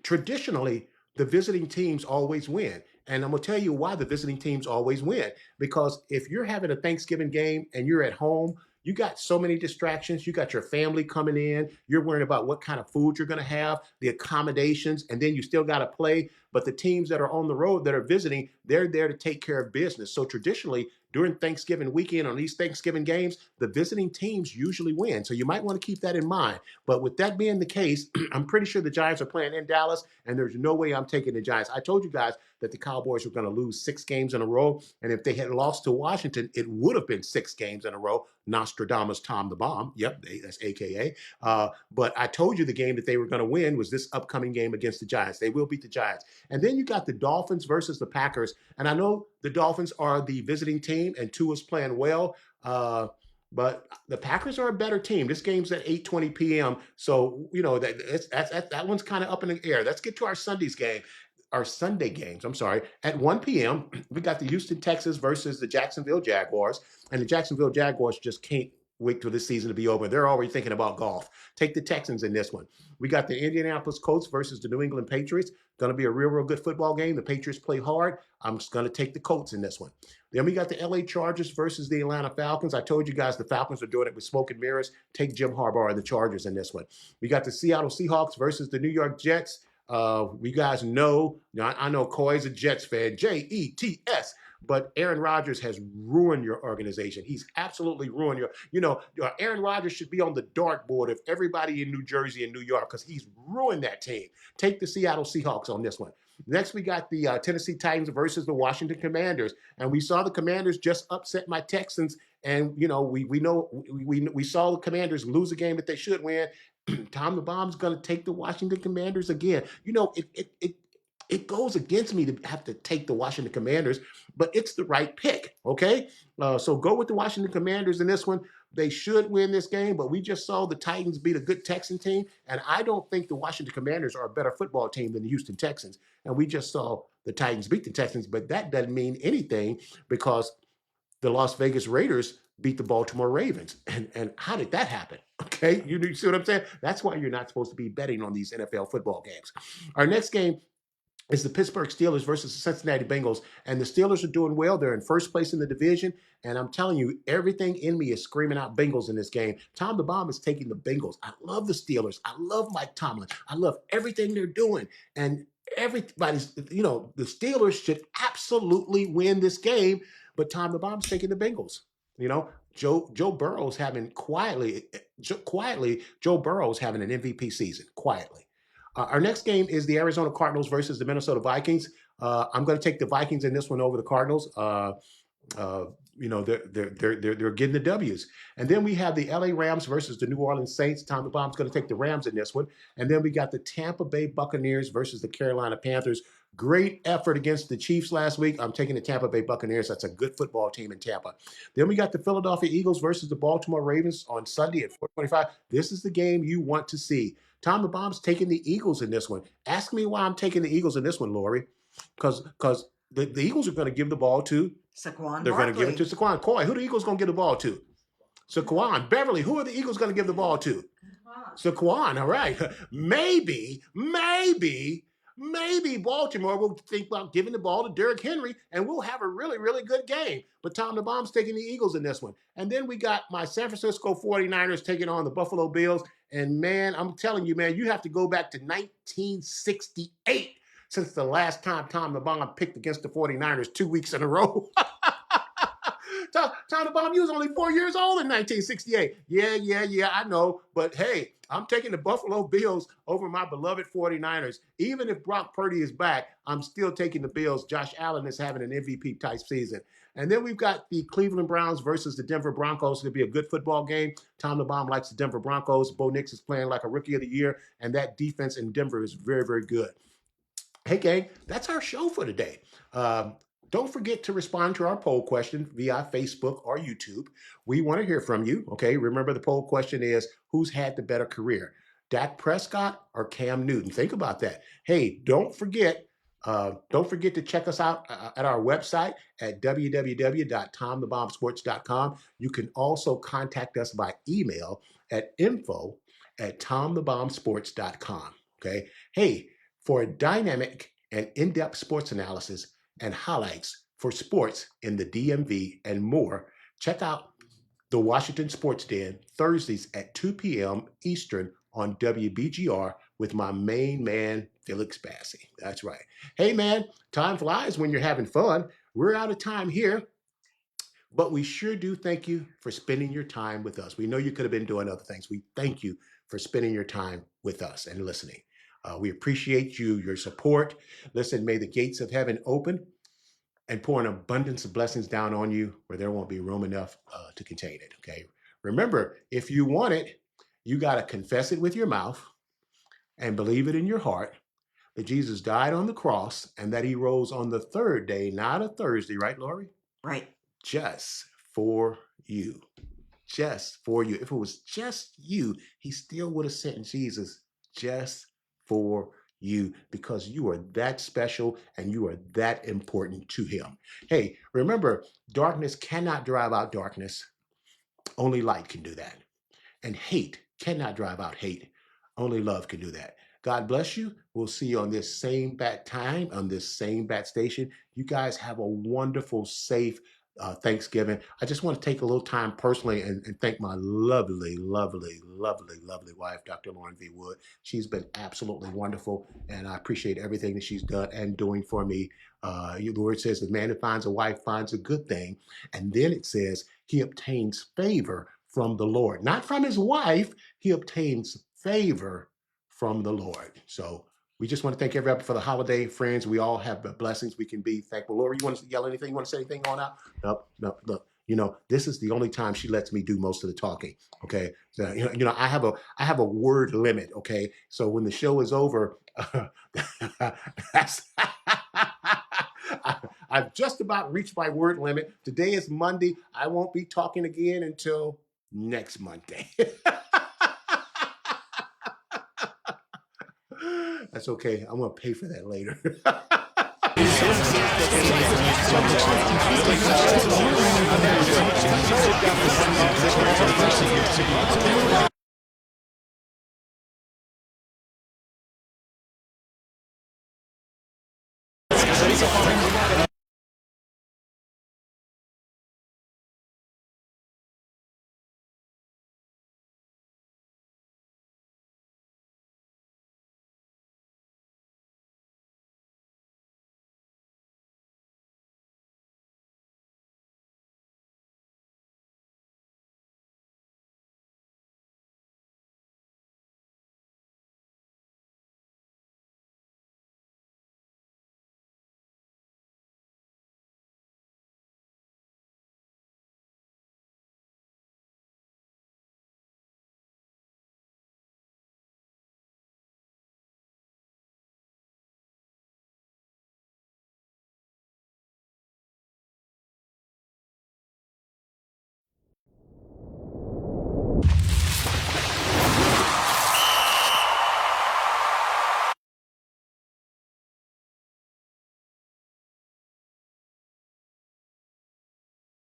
traditionally, the visiting teams always win. And I'm going to tell you why the visiting teams always win. Because if you're having a Thanksgiving game and you're at home, you got so many distractions. You got your family coming in. You're worrying about what kind of food you're going to have, the accommodations, and then you still got to play. But the teams that are on the road that are visiting, they're there to take care of business. So traditionally, during Thanksgiving weekend on these Thanksgiving games, the visiting teams usually win. So you might want to keep that in mind. But with that being the case, I'm pretty sure the Giants are playing in Dallas, and there's no way I'm taking the Giants. I told you guys that the Cowboys were going to lose 6 games in a row. And if they had lost to Washington, it would have been 6 games in a row. Nostradamus Tom the Bomb. Yep, that's AKA. But I told you the game that they were going to win was this upcoming game against the Giants. They will beat the Giants. And then you got the Dolphins versus the Packers. And I know the Dolphins are the visiting team, and Tua's playing well. But the Packers are a better team. This game's at 8:20 p.m. So, that one's kind of up in the air. Let's get to our Sunday games, at 1 p.m. We got the Houston Texans versus the Jacksonville Jaguars. And the Jacksonville Jaguars just can't wait till this season to be over. They're already thinking about golf. Take the Texans in this one. We got the Indianapolis Colts versus the New England Patriots. Going to be a real, real good football game. The Patriots play hard. I'm just going to take the Colts in this one. Then we got the LA Chargers versus the Atlanta Falcons. I told you guys the Falcons are doing it with smoke and mirrors. Take Jim Harbaugh and the Chargers in this one. We got the Seattle Seahawks versus the New York Jets. We guys know, I know Coy's a Jets fan, Jets, but Aaron Rodgers has ruined your organization. He's absolutely ruined Aaron Rodgers should be on the dartboard of everybody in New Jersey and New York because he's ruined that team. Take the Seattle Seahawks on this one. Next, we got the Tennessee Titans versus the Washington Commanders. And we saw the Commanders just upset my Texans. And, we saw the Commanders lose a game that they should win. Tom the Bomb's going to take the Washington Commanders again. It goes against me to have to take the Washington Commanders, but it's the right pick, okay? So go with the Washington Commanders in this one. They should win this game, but we just saw the Titans beat a good Texan team, and I don't think the Washington Commanders are a better football team than the Houston Texans. And we just saw the Titans beat the Texans, but that doesn't mean anything because the Las Vegas Raiders beat the Baltimore Ravens. And how did that happen? Okay, you see what I'm saying? That's why you're not supposed to be betting on these NFL football games. Our next game is the Pittsburgh Steelers versus the Cincinnati Bengals. And the Steelers are doing well. They're in first place in the division. And I'm telling you, everything in me is screaming out Bengals in this game. Tom the Bomb is taking the Bengals. I love the Steelers. I love Mike Tomlin. I love everything they're doing. And everybody's, the Steelers should absolutely win this game. But Tom the Bomb's taking the Bengals. Joe Burrow's having Joe Burrow's having an MVP season, quietly. Our next game is the Arizona Cardinals versus the Minnesota Vikings. I'm going to take the Vikings in this one over the Cardinals. They're getting the W's. And then we have the LA Rams versus the New Orleans Saints. Tom the Bomb's going to take the Rams in this one. And then we got the Tampa Bay Buccaneers versus the Carolina Panthers. Great effort against the Chiefs last week. I'm taking the Tampa Bay Buccaneers. That's a good football team in Tampa. Then we got the Philadelphia Eagles versus the Baltimore Ravens on Sunday at 4:25. This is the game you want to see. Tom the Bomb's taking the Eagles in this one. Ask me why I'm taking the Eagles in this one, Lori. Because the Eagles are going to give the ball to Saquon. They're going to give it to Saquon. Coy, who are the Eagles going to give the ball to? Saquon. Beverly, who are the Eagles going to give the ball to? Saquon. All right. Maybe Baltimore will think about giving the ball to Derrick Henry, and we'll have a really, really good game. But Tom the Bomb's taking the Eagles in this one. And then we got my San Francisco 49ers taking on the Buffalo Bills. And, man, I'm telling you, man, you have to go back to 1968 since the last time Tom the Bomb picked against the 49ers 2 weeks in a row. Tom the Bomb, you was only 4 years old in 1968. Yeah, I know. But, hey, I'm taking the Buffalo Bills over my beloved 49ers. Even if Brock Purdy is back, I'm still taking the Bills. Josh Allen is having an MVP-type season. And then we've got the Cleveland Browns versus the Denver Broncos. It'll be a good football game. Tom the Bomb likes the Denver Broncos. Bo Nix is playing like a rookie of the year, and that defense in Denver is very, very good. Hey, gang, that's our show for today. Don't forget to respond to our poll question via Facebook or YouTube. We want to hear from you, okay? Remember, the poll question is, who's had the better career, Dak Prescott or Cam Newton? Think about that. Hey, don't forget to check us out at our website at www.tomthebombsports.com. You can also contact us by email at info@tomthebombsports.com, okay? Hey, for a dynamic and in-depth sports analysis and highlights for sports in the DMV and more, check out the Washington Sports Den Thursdays at 2 p.m. Eastern on WBGR with my main man, Felix Bassey. That's right. Hey, man, time flies when you're having fun. We're out of time here, but we sure do thank you for spending your time with us. We know you could have been doing other things. We thank you for spending your time with us and listening. We appreciate your support. Listen, may the gates of heaven open and pour an abundance of blessings down on you where there won't be room enough to contain it, okay? Remember, if you want it, you got to confess it with your mouth and believe it in your heart that Jesus died on the cross and that he rose on the third day, not a Thursday, right, Lori? Right. Just for you. Just for you. If it was just you, he still would have sent Jesus just for you, because you are that special and you are that important to him. Hey, remember, darkness cannot drive out darkness. Only light can do that. And hate cannot drive out hate. Only love can do that. God bless you. We'll see you on this same bat time, on this same bat station. You guys have a wonderful, safe Thanksgiving. I just want to take a little time personally and thank my lovely wife, Dr. Lauren V. Wood. She's been absolutely wonderful, and I appreciate everything that she's done and doing for me. The word says the man who finds a wife finds a good thing, and then it says he obtains favor from the Lord. Not from his wife, he obtains favor from the Lord. So we just want to thank everybody for the holiday, friends. We all have blessings. We can be thankful. Laura, you want to yell anything? You want to say anything on out? Nope. Look, this is the only time she lets me do most of the talking. Okay. So, I have a word limit. Okay. So when the show is over, I've just about reached my word limit. Today is Monday. I won't be talking again until next Monday. That's okay. I'm going to pay for that later.